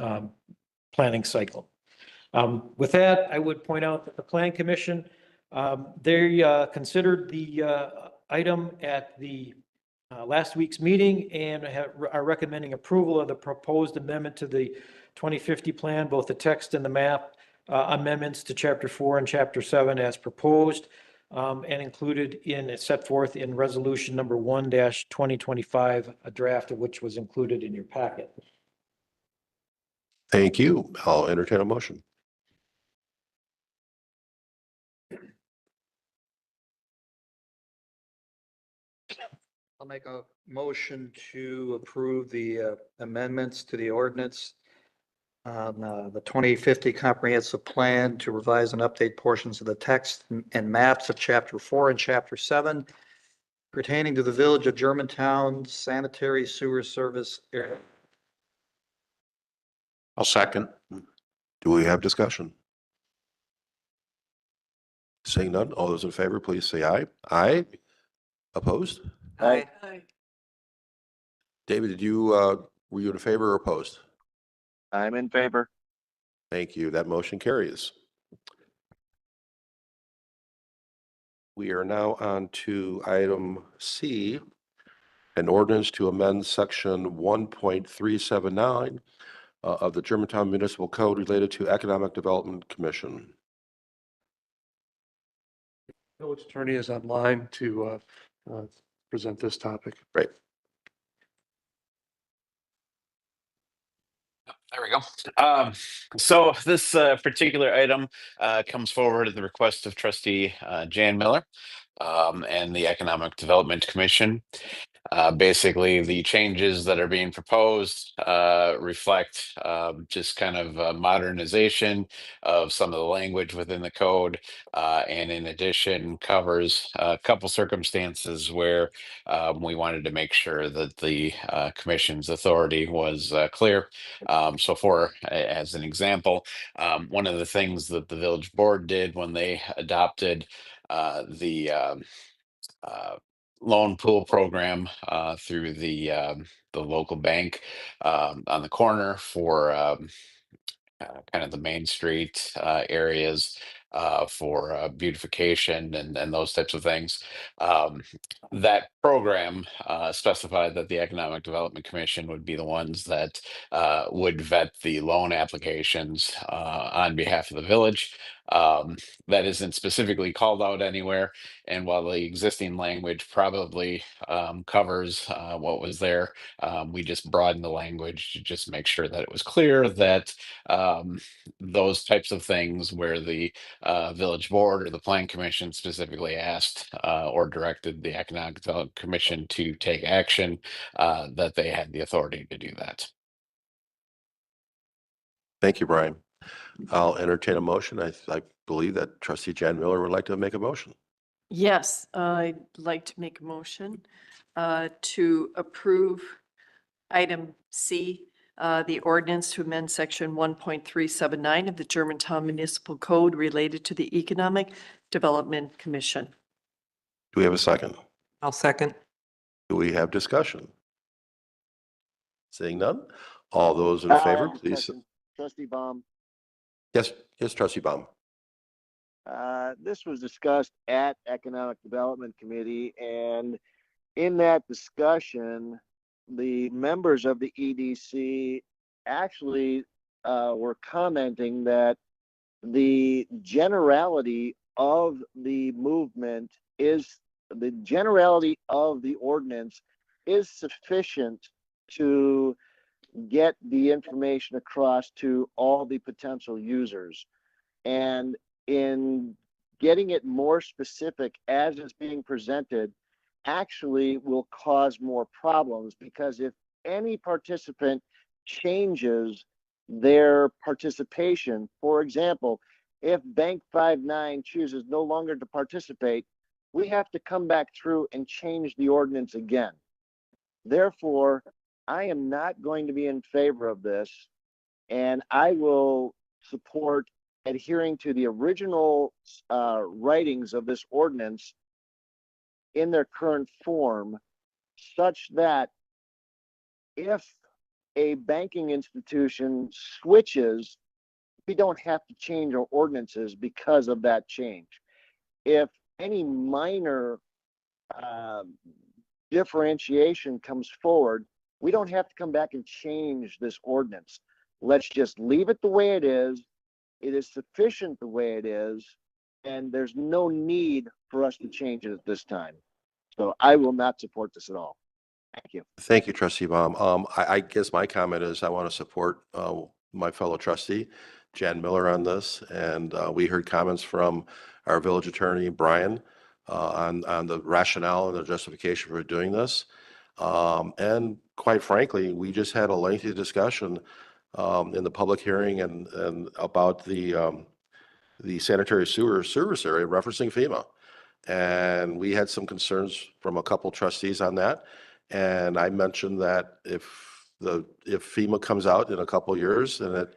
planning cycle. With that, I would point out that the Plan Commission, they considered the item at the last week's meeting and are recommending approval of the proposed amendment to the 2050 plan, both the text and the map amendments to Chapter 4 and Chapter 7 as proposed and included set forth in Resolution number 1-2025, a draft of which was included in your packet. Thank you. I'll entertain a motion. I'll make a motion to approve the amendments to the ordinance on the 2050 comprehensive plan to revise and update portions of the text and maps of Chapter 4 and Chapter 7 pertaining to the Village of Germantown sanitary sewer service area. I'll second. Do we have discussion? Seeing none, all those in favor, please say aye. Aye. Opposed? Aye. David, were you in favor or opposed? I'm in favor. Thank you. That motion carries. We are now on to item C, an ordinance to amend section 1.379 of the Germantown Municipal Code related to Economic Development Commission. Village attorney is online to present this topic. Great. There we go. So this particular item comes forward at the request of trustee Jan Miller and the Economic Development Commission. Basically, the changes that are being proposed reflect just kind of a modernization of some of the language within the code, and in addition covers a couple circumstances where we wanted to make sure that the commission's authority was clear. So as an example, one of the things that the village board did when they adopted the loan pool program through the local bank on the corner for kind of the Main Street areas for beautification and those types of things. That program specified that the Economic Development Commission would be the ones that would vet the loan applications on behalf of the village. That isn't specifically called out anywhere. And while the existing language probably covers what was there, we just broadened the language to just make sure that it was clear that those types of things where the village board or the plan commission specifically asked or directed the Economic Development Commission to take action, that they had the authority to do that. Thank you, Brian. I'll entertain a motion. I believe that trustee Jan Miller would like to make a motion. Yes, I'd like to make a motion to approve item C, the ordinance to amend section 1.379 of the Germantown Municipal Code related to the Economic Development Commission. Do we have a second? I'll second. Do we have discussion? Seeing none, all those in favor, please. Trustee Baum. Yes, trustee Baum. This was discussed at Economic Development Committee, and in that discussion, the members of the EDC actually were commenting that the generality of the movement is, the generality of the ordinance is sufficient to get the information across to all the potential users. And in getting it more specific as it's being presented actually will cause more problems, because if any participant changes their participation, for example, if Bank 59 chooses no longer to participate, we have to come back through and change the ordinance again. Therefore, I am not going to be in favor of this, and I will support adhering to the original writings of this ordinance in their current form, such that if a banking institution switches, we don't have to change our ordinances because of that change. If any minor differentiation comes forward, we don't have to come back and change this ordinance. Let's just leave it the way it is. It is sufficient the way it is, and there's no need for us to change it at this time. So I will not support this at all. Thank you. Thank you, Trustee Baum. I guess my comment is I want to support my fellow trustee, Jan Miller, on this. And we heard comments from our village attorney, Brian, on the rationale and the justification for doing this. And quite frankly, we just had a lengthy discussion in the public hearing and about the sanitary sewer service area referencing FEMA. And we had some concerns from a couple trustees on that. And I mentioned that if FEMA comes out in a couple of years and it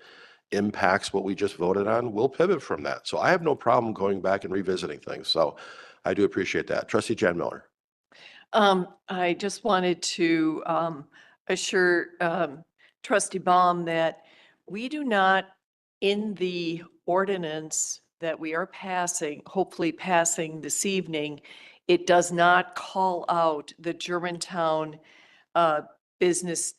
impacts what we just voted on, we'll pivot from that. So I have no problem going back and revisiting things. So I do appreciate that. Trustee Jan Miller. I just wanted to assure Trustee Baum that we do not, in the ordinance that we are passing, hopefully passing this evening, it does not call out the Germantown Business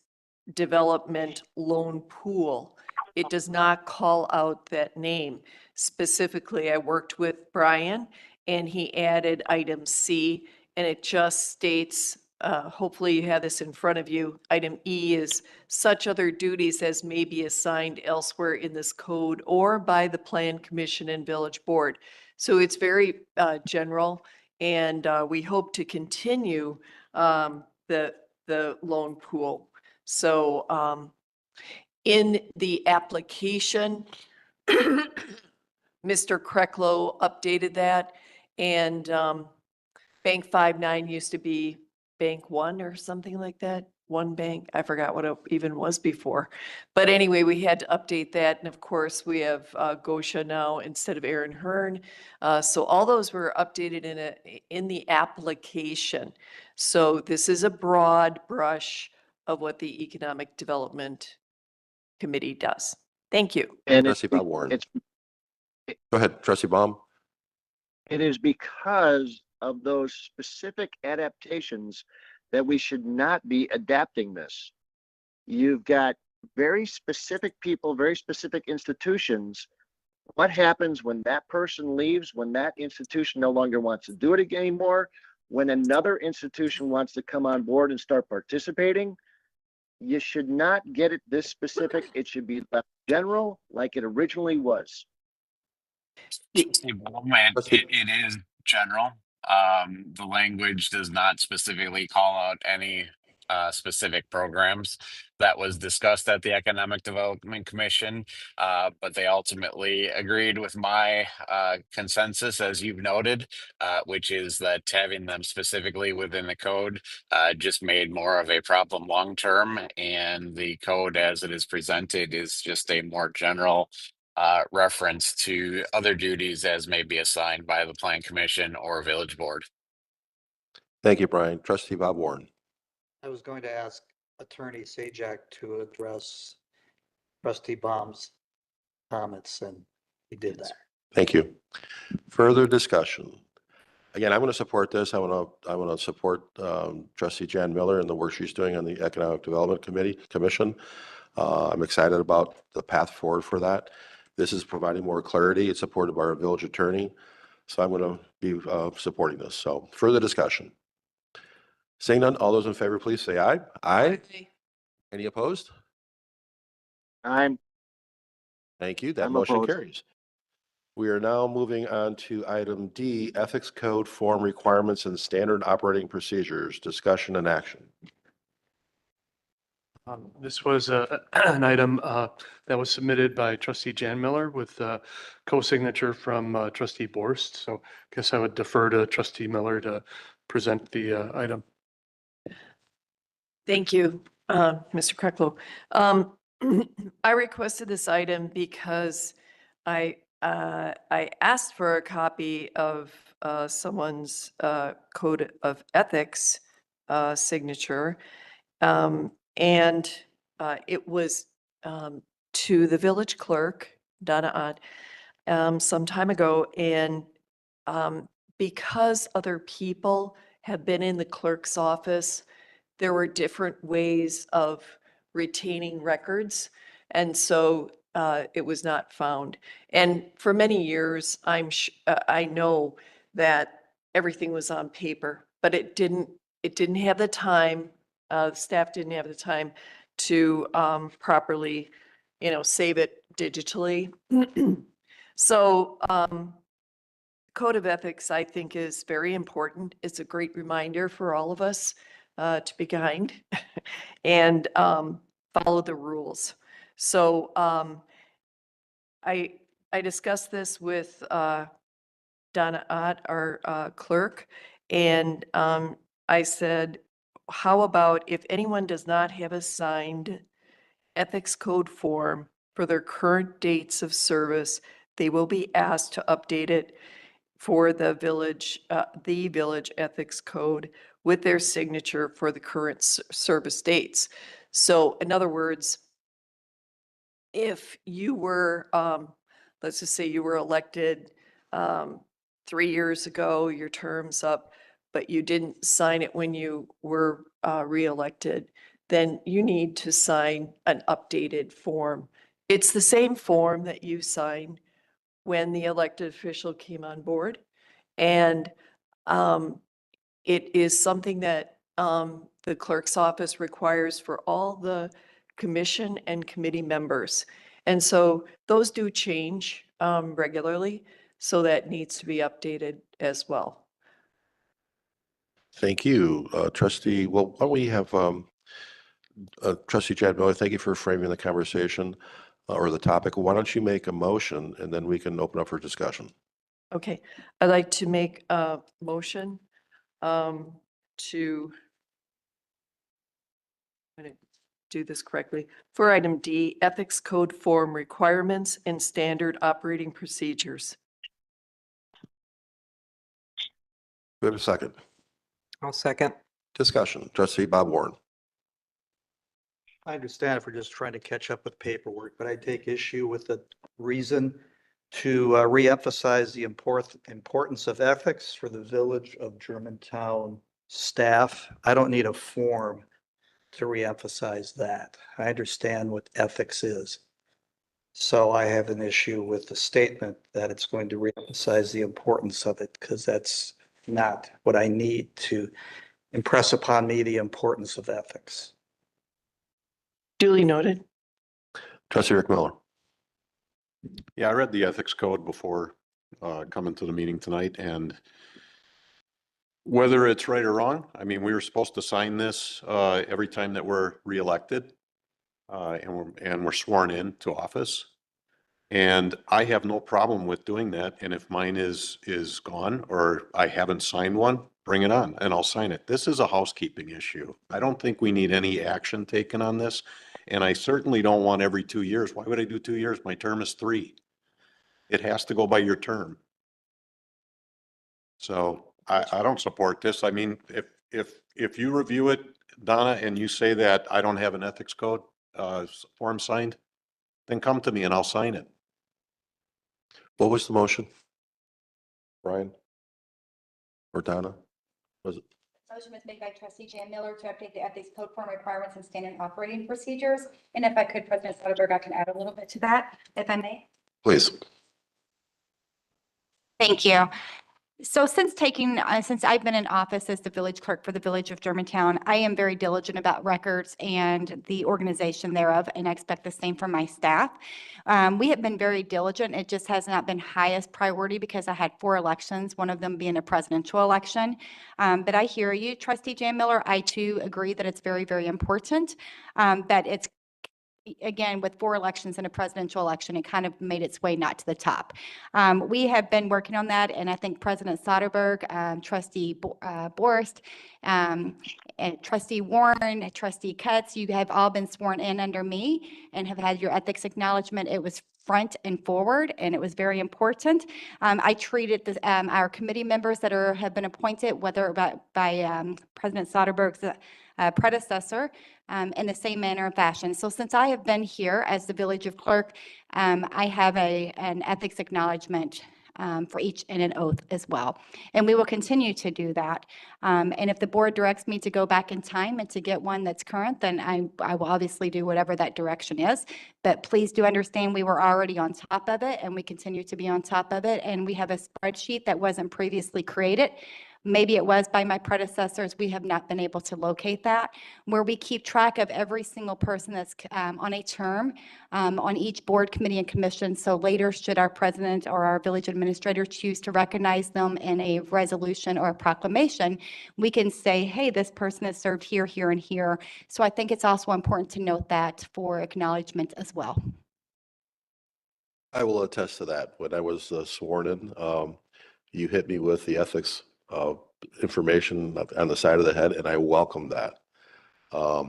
Development Loan Pool. It does not call out that name. Specifically, I worked with Brian and he added item C, and it just states, hopefully you have this in front of you, item E is such other duties as may be assigned elsewhere in this code or by the Plan Commission and Village Board. So it's very general, and we hope to continue the loan pool. So in the application, Mr. Kreklow updated that, and Bank 59 used to be Bank 1 or something like that. One bank, I forgot what it even was before. But anyway, we had to update that. And of course, we have Gosha now instead of Aaron Hearn. So all those were updated in the application. So this is a broad brush of what the Economic Development Committee does. Thank you. And Trustee Bob Warren. Go ahead, Trustee Baum. It is because of those specific adaptations that we should not be adapting this. You've got very specific people, very specific institutions. What happens when that person leaves, when that institution no longer wants to do it anymore, when another institution wants to come on board and start participating? You should not get it this specific. It should be left general like it originally was. It is general. The language does not specifically call out any specific programs that was discussed at the Economic Development Commission, but they ultimately agreed with my consensus, as you've noted, which is that having them specifically within the code just made more of a problem long term, and the code as it is presented is just a more general reference to other duties as may be assigned by the Plan Commission or Village Board. Thank you, Brian. Trustee Bob Warren. I was going to ask Attorney Sajak to address Trustee Baum's comments, and he did that. Thank you. Further discussion. Again, I want to support this. I want to support trustee Jan Miller and the work she's doing on the Economic Development Commission. I'm excited about the path forward for that. This is providing more clarity. It's supported by our village attorney. So I'm going to be supporting this. So further discussion. Seeing none, all those in favor, please say aye. Aye. Any opposed? I'm Thank you. That I'm motion opposed. carries. We are now moving on to item D, Ethics Code Form Requirements and Standard Operating Procedures, Discussion and Action. This was an item that was submitted by trustee Jan Miller with co-signature from trustee Borst. So I guess I would defer to trustee Miller to present the item. Thank you, Mr. Krecklo. I requested this item because I asked for a copy of someone's code of ethics signature. And it was to the village clerk, Donna Ott, some time ago. And because other people have been in the clerk's office, there were different ways of retaining records. And so it was not found. And for many years, I know that everything was on paper, but it didn't have the time. The staff didn't have the time to properly, save it digitally. So Code of Ethics, I think, is very important. It's a great reminder for all of us to be kind and follow the rules. So I discussed this with Donna Ott, our clerk, and I said, how about if anyone does not have a signed ethics code form for their current dates of service, they will be asked to update it for the village ethics code with their signature for the current service dates. So in other words, if you were, let's just say you were elected 3 years ago, your term's up, but you didn't sign it when you were reelected, then you need to sign an updated form. It's the same form that you signed when the elected official came on board. And it is something that the clerk's office requires for all the commission and committee members. And so those do change regularly, so that needs to be updated as well. Thank you, trustee. Well, why don't we have trustee Chad Miller, thank you for framing the conversation or the topic. Why don't you make a motion and then we can open up for discussion. Okay, I'd like to make a motion to I'm gonna do this correctly. For item D, Ethics Code Form Requirements and Standard Operating Procedures. We have a second. I'll second. Discussion. Trustee Bob Warren. I understand if we're just trying to catch up with paperwork, but I take issue with the reason to reemphasize the importance of ethics for the Village of Germantown staff. I don't need a form to reemphasize that. I understand what ethics is. So I have an issue with the statement that it's going to reemphasize the importance of it, because that's not what I need to impress upon me the importance of ethics. Duly noted. Trustee Rick Miller. Yeah, I read the ethics code before coming to the meeting tonight, and whether it's right or wrong, I mean, we were supposed to sign this every time that we're reelected and we're sworn in to office. And I have no problem with doing that. And if mine is gone or I haven't signed one, bring it on and I'll sign it. This is a housekeeping issue. I don't think we need any action taken on this. And I certainly don't want every 2 years. Why would I do 2 years? My term is 3. It has to go by your term. So I don't support this. I mean, if you review it, Donna, and you say that I don't have an ethics code form signed, then come to me and I'll sign it. What was the motion? Brian? Or Donna? Was it? Motion was made by trustee Jan Miller to update the ethics code form requirements and standard operating procedures. And if I could, President Soderberg, I can add a little bit to that, if I may. Please. Thank you. So since I've been in office as the village clerk for the village of Germantown, I am very diligent about records and the organization thereof, and I expect the same from my staff. We have been very diligent. It just has not been highest priority because I had 4 elections, one of them being a presidential election. But I hear you, trustee Jan Miller. I too agree that it's very, very important that it's, again, with 4 elections and a presidential election, it kind of made its way not to the top. We have been working on that, and I think President Soderberg, trustee Borst, and trustee Warren, trustee Cutts, you have all been sworn in under me and have had your ethics acknowledgement. It was front and forward, and it was very important. I treated our committee members that have been appointed, whether by President Soderberg's predecessor, in the same manner and fashion. So since I have been here as the village of clerk, I have an ethics acknowledgement for each and an oath as well. And we will continue to do that. And if the board directs me to go back in time and to get one that's current, then I will obviously do whatever that direction is. But please do understand we were already on top of it, and we continue to be on top of it. And we have a spreadsheet that wasn't previously created. Maybe it was by my predecessors. We have not been able to locate that, where we keep track of every single person that's on a term on each board, committee, and commission. So later, should our president or our village administrator choose to recognize them in a resolution or a proclamation, we can say, hey, this person has served here, here, and here. So I think it's also important to note that for acknowledgement as well. I will attest to that. When I was sworn in, you hit me with the ethics information on the side of the head, and I welcome that.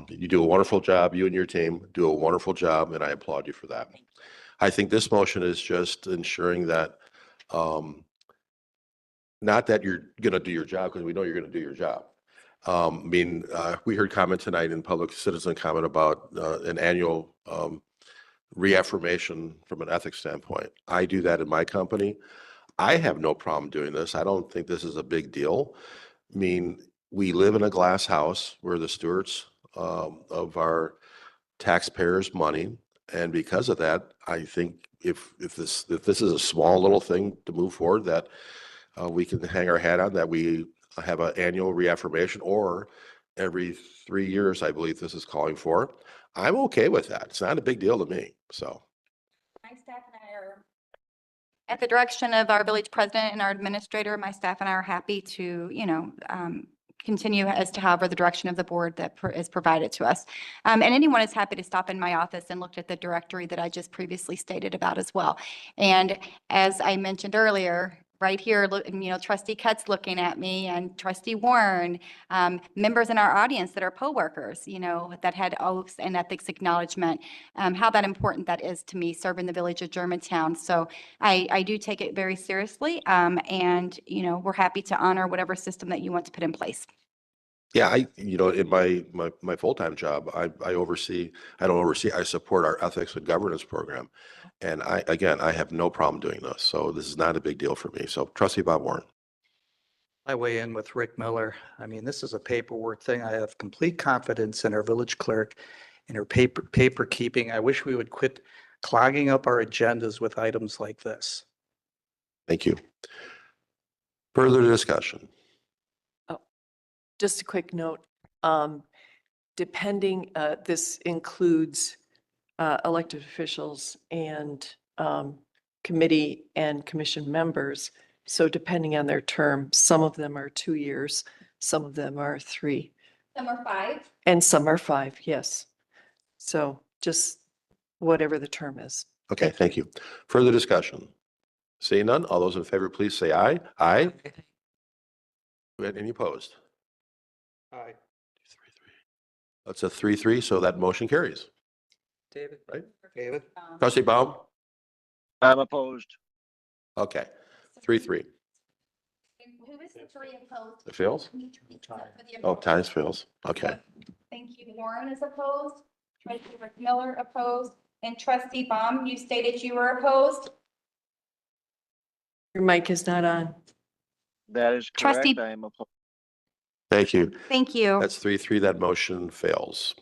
You do a wonderful job. You and your team do a wonderful job, and I applaud you for that. I think this motion is just ensuring that, not that you're going to do your job, because we know you're going to do your job. We heard comment tonight in public citizen comment about an annual reaffirmation from an ethics standpoint. I do that in my company. I have no problem doing this. I don't think this is a big deal. We live in a glass house. We're the stewards of our taxpayers' money. And because of that, I think if this is a small little thing to move forward that we can hang our hat on, that we have an annual reaffirmation, or every 3 years, I believe this is calling for, I'm okay with that. It's not a big deal to me, so. My staff and I are, at the direction of our village president and our administrator, my staff and I are happy to, continue as to however the direction of the board that is provided to us. And anyone is happy to stop in my office and look at the directory that I just previously stated about as well. And as I mentioned earlier, right here, trustee Cutts looking at me, and trustee Warren, members in our audience that are poll workers, that had oaths and ethics acknowledgement, how that important that is to me serving the village of Germantown. So I do take it very seriously, and we're happy to honor whatever system that you want to put in place. Yeah, in my full-time job, I support our ethics and governance program. And I have no problem doing this. So this is not a big deal for me. So trustee Bob Warren. I weigh in with Rick Miller. This is a paperwork thing. I have complete confidence in our village clerk, in her paper keeping. I wish we would quit clogging up our agendas with items like this. Thank you. Further discussion. Just a quick note, this includes elected officials and committee and commission members. So depending on their term, some of them are 2 years, some of them are 3. Some are 5. And some are 5, yes. So just whatever the term is. Okay, thank you. Further discussion. Seeing none, all those in favor, please say aye. Aye. Any opposed? Aye. That's a 3-3, so that motion carries. David? Right? David? Trustee Baum? I'm opposed. Okay, 3-3. Who is the 3 opposed? It fails? Oh, ties fails. Okay. Thank you. Warren is opposed. Trustee Rick Miller opposed. And trustee Baum, you stated you were opposed. Your mic is not on. That is Trustee- correct. I am opposed. Thank you. Thank you. That's 3-3. That motion fails.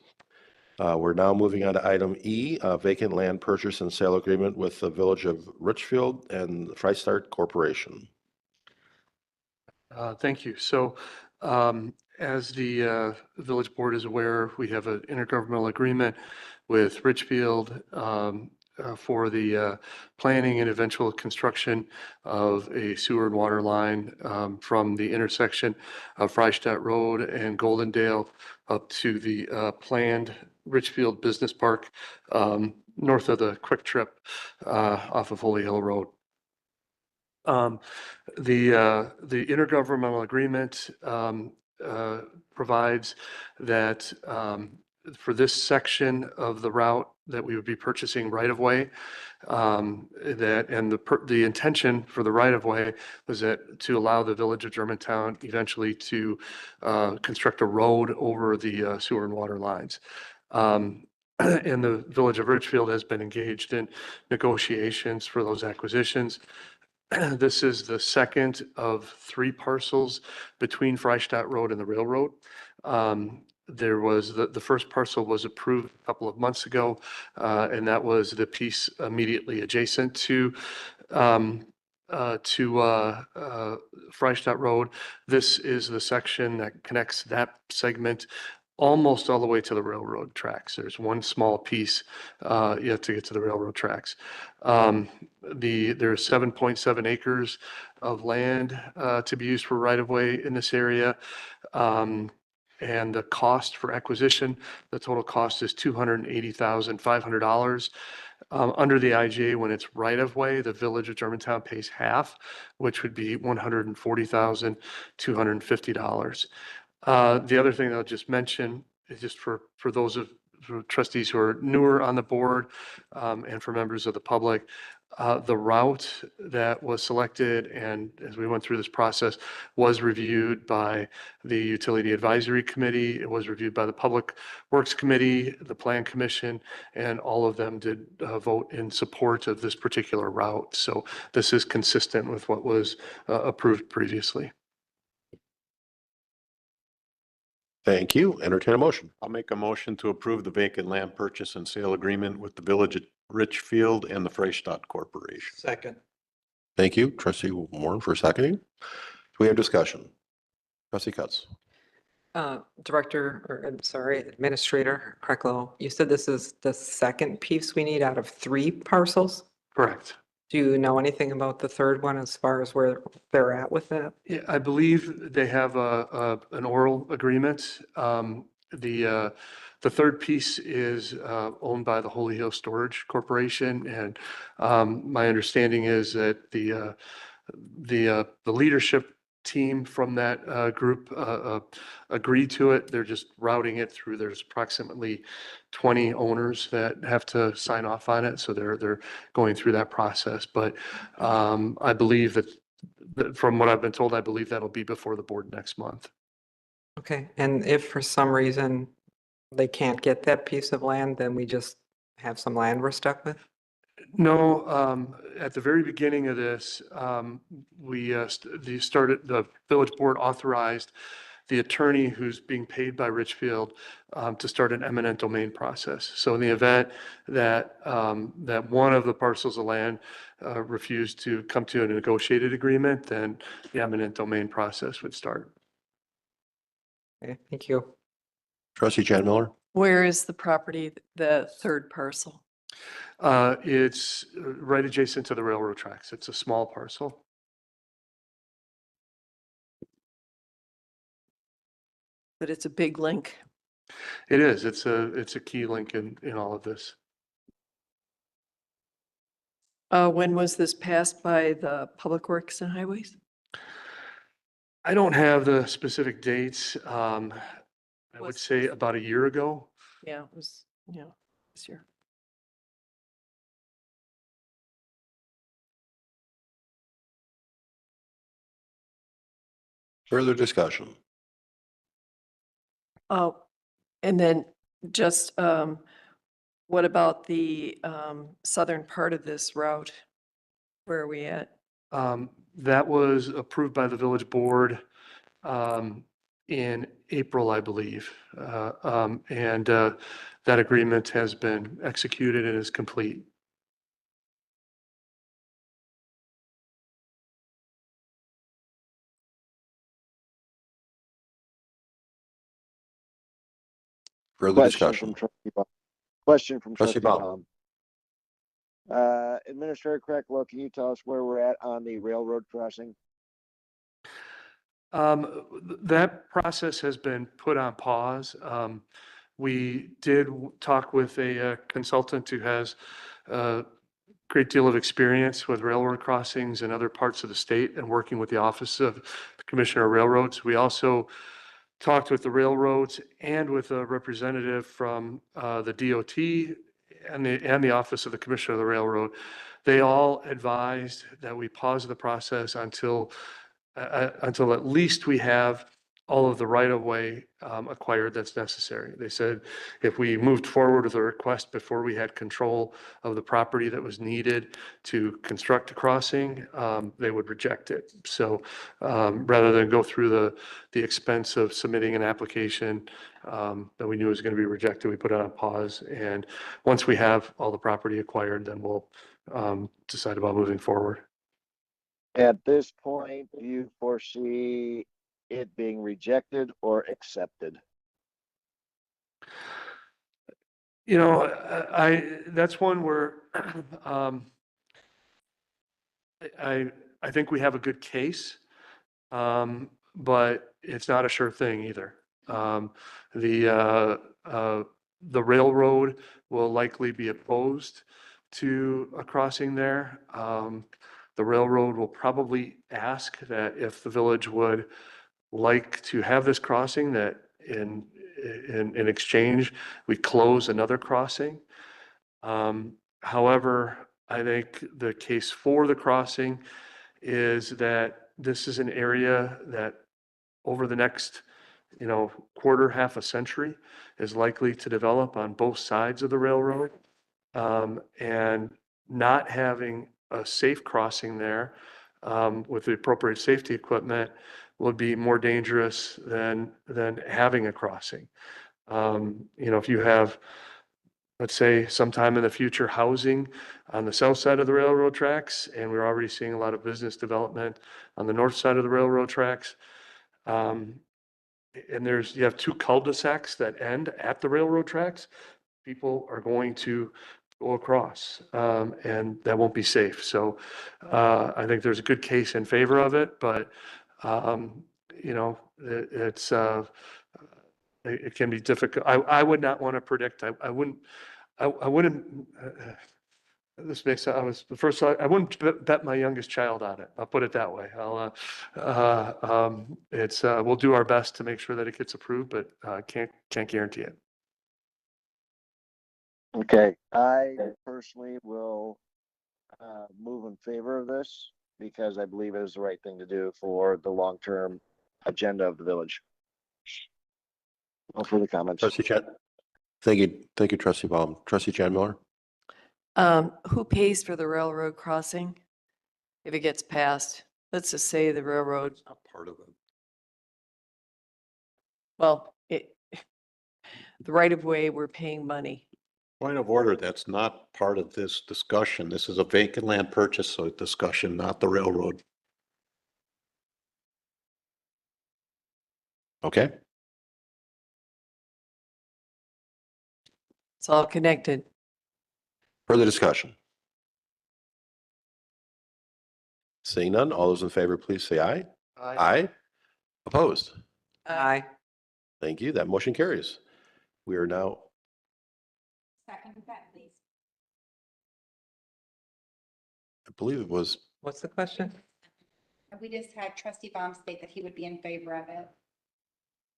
We're now moving on to item E, vacant land purchase and sale agreement with the Village of Richfield and the Freistart Corporation. Thank you. So, as the village board is aware, we have an intergovernmental agreement with Richfield for the planning and eventual construction of a sewer and water line from the intersection of Freistadt Road and Goldendale up to the planned Richfield Business Park north of the Quick Trip off of Holy Hill Road. The intergovernmental agreement provides that for this section of the route that we would be purchasing right of way, that and the intention for the right of way was that to allow the Village of Germantown eventually to construct a road over the sewer and water lines. And the Village of Richfield has been engaged in negotiations for those acquisitions. This is the second of 3 parcels between Freistadt Road and the railroad. There was the first parcel was approved a couple of months ago, and that was the piece immediately adjacent to Freistadt Road. This is the section that connects that segment almost all the way to the railroad tracks. There's one small piece yet to get to the railroad tracks. There's 7.7 acres of land to be used for right-of-way in this area. And the cost for acquisition, the total cost is $280,500. Under the IGA, when it's right-of-way, the Village of Germantown pays half, which would be $140,250. The other thing I'll just mention is just for those of trustees who are newer on the board and for members of the public, the route that was selected and as we went through this process was reviewed by the Utility Advisory Committee. It was reviewed by the Public Works Committee, the Plan Commission, and all of them did vote in support of this particular route. So this is consistent with what was approved previously. Thank you. Entertain a motion. I'll make a motion to approve the vacant land purchase and sale agreement with the Village of Richfield and the Freistadt Corporation. Second. Thank you, Trustee Warren, for seconding. Do we have discussion? Trustee Cutts. Administrator Krecklow, you said this is the second piece we need out of 3 parcels? Correct. Do you know anything about the third one as far as where they're at with that? Yeah, I believe they have an oral agreement. The third piece is owned by the Holy Hill Storage Corporation, and my understanding is that the leadership team from that group agreed to it. They're just routing it through. There's approximately 20 owners that have to sign off on it, so they're going through that process. But I believe that from what I've been told, I believe that'll be before the board next month. Okay, and if for some reason they can't get that piece of land, then we just have some land we're stuck with? No, at the very beginning of this, the village board authorized the attorney who's being paid by Richfield to start an eminent domain process. So in the event that that one of the parcels of land refused to come to a negotiated agreement, then the eminent domain process would start. Okay, thank you. Trustee Jan Miller. Where is the property, the third parcel? It's right adjacent to the railroad tracks. It's a small parcel. But it's a big link. It is. It's a key link in all of this. When was this passed by the Public Works and Highways? I don't have the specific dates. I would say about a year ago. Yeah, it was, this year. Further discussion. Oh, and then just, what about the southern part of this route? Where are we at? That was approved by the village board in April, I believe. And that agreement has been executed and is complete. Further Question discussion? from trustee Baum. Question from Trustee trustee Baum. Baum. Administrator Cracklow, can you tell us where we're at on the railroad crossing? That process has been put on pause. We did talk with a consultant who has a great deal of experience with railroad crossings in other parts of the state and working with the Office of the Commissioner of Railroads. We also talked with the railroads and with a representative from the DOT and the Office of the Commissioner of the Railroad. They all advised that we pause the process until at least we have all of the right-of-way acquired that's necessary. They said if we moved forward with a request before we had control of the property that was needed to construct a crossing, they would reject it. So rather than go through the expense of submitting an application that we knew was going to be rejected, we put it on pause. And once we have all the property acquired, then we'll decide about moving forward. At this point, do you foresee it being rejected or accepted? You know, that's one where I think we have a good case, but it's not a sure thing either. The railroad will likely be opposed to a crossing there. The railroad will probably ask that if the village would like to have this crossing, that in exchange, we close another crossing. However, I think the case for the crossing is that this is an area that over the next, quarter, half a century is likely to develop on both sides of the railroad. And not having a safe crossing there with the appropriate safety equipment would be more dangerous than having a crossing. If you have, let's say, sometime in the future, housing on the south side of the railroad tracks, and we're already seeing a lot of business development on the north side of the railroad tracks. And you have two cul-de-sacs that end at the railroad tracks. People are going to go across, and that won't be safe. So I think there's a good case in favor of it, but it can be difficult. I would not want to predict. I wouldn't. This makes I wouldn't bet my youngest child on it. I'll put it that way. We'll do our best to make sure that it gets approved, but can't guarantee it. Okay, I personally will move in favor of this because I believe it is the right thing to do for the long-term agenda of the village. No further comments. Trustee Chan. Thank you, Trustee Baum. Trustee Chan Miller. Who pays for the railroad crossing if it gets passed? Let's just say the railroad. Not part of it. Well, the right of way, we're paying money. Point of order, that's not part of this discussion. This is a vacant land purchase discussion, not the railroad. Okay. It's all connected. Further discussion? Seeing none, all those in favor, please say aye. Aye. Opposed? Aye. Thank you. That motion carries. We are now, Second that, please. I believe it was, What's the question? We just had trustee Baum state that he would be in favor of it.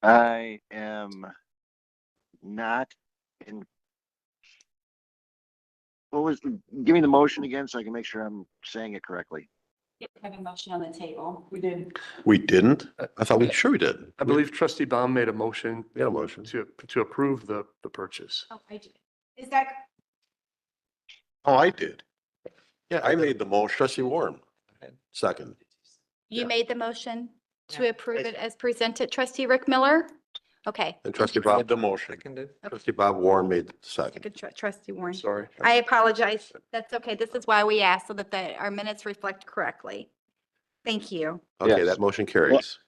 I am not in. Give me the motion again so I can make sure I'm saying it correctly. Have a motion on the table. We did. We didn't? I thought we did. I believe trustee Baum made a motion. We had a motion. To approve the purchase. Oh, I did. Is that? Oh, I did. Yeah, I made the motion. Trustee Warren. Second. You Yeah. made the motion to Yeah. approve it as presented, trustee Rick Miller? Okay. And trustee Made Bob, the motion. Seconded. trustee Bob Warren made the second. Second, trustee Warren. Sorry. I apologize. That's okay. This is why we asked, so that our minutes reflect correctly. Thank you. Okay, Yes. that motion carries.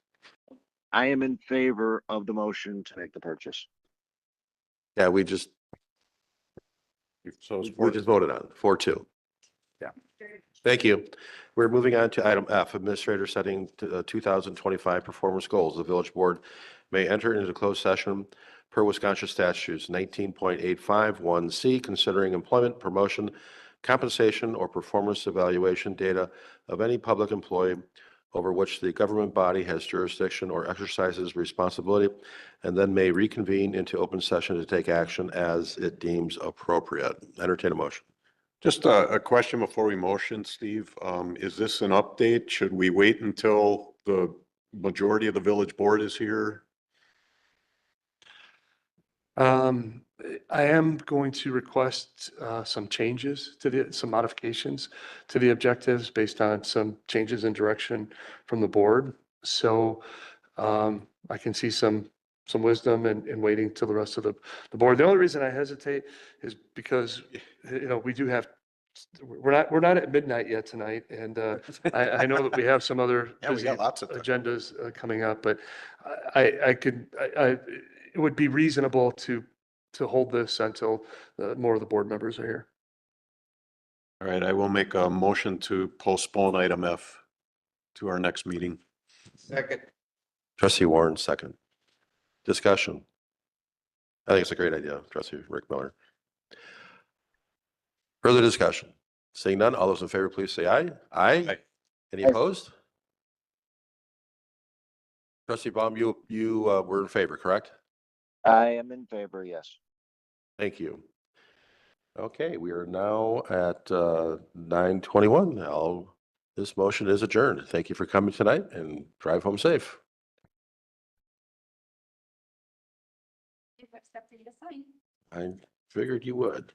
I am in favor of the motion to make the purchase. Yeah, we just So it's voted on it, 4-2. Yeah. Thank you. We're moving on to item F, Administrator setting 2025 performance goals. The village board may enter into closed session per Wisconsin statutes 19.851C, considering employment, promotion, compensation, or performance evaluation data of any public employee over which the government body has jurisdiction or exercises responsibility, and then may reconvene into open session to take action as it deems appropriate. Entertain a motion. Just a question before we motion, Steve. Is this an update? Should we wait until the majority of the village board is here? I am going to request some changes to some modifications to the objectives based on some changes in direction from the board. So I can see some wisdom in waiting till the rest of the board. The only reason I hesitate is because, we do have, we're not at midnight yet tonight. And I know that we have some other Yeah, we busy got lots of time. agendas coming up, but it would be reasonable to hold this until more of the board members are here. All right, I will make a motion to postpone item F to our next meeting. Second. Trustee Warren, second. Discussion. I think it's a great idea, trustee Rick Miller. Further discussion. Seeing none, all those in favor, please say aye. Aye. Aye. Any opposed? Trustee Baum, you were in favor, correct? I am in favor, yes. Thank you. Okay, we are now at 9:21. This motion is adjourned. Thank you for coming tonight and drive home safe. You have stuff for you to sign. I figured you would.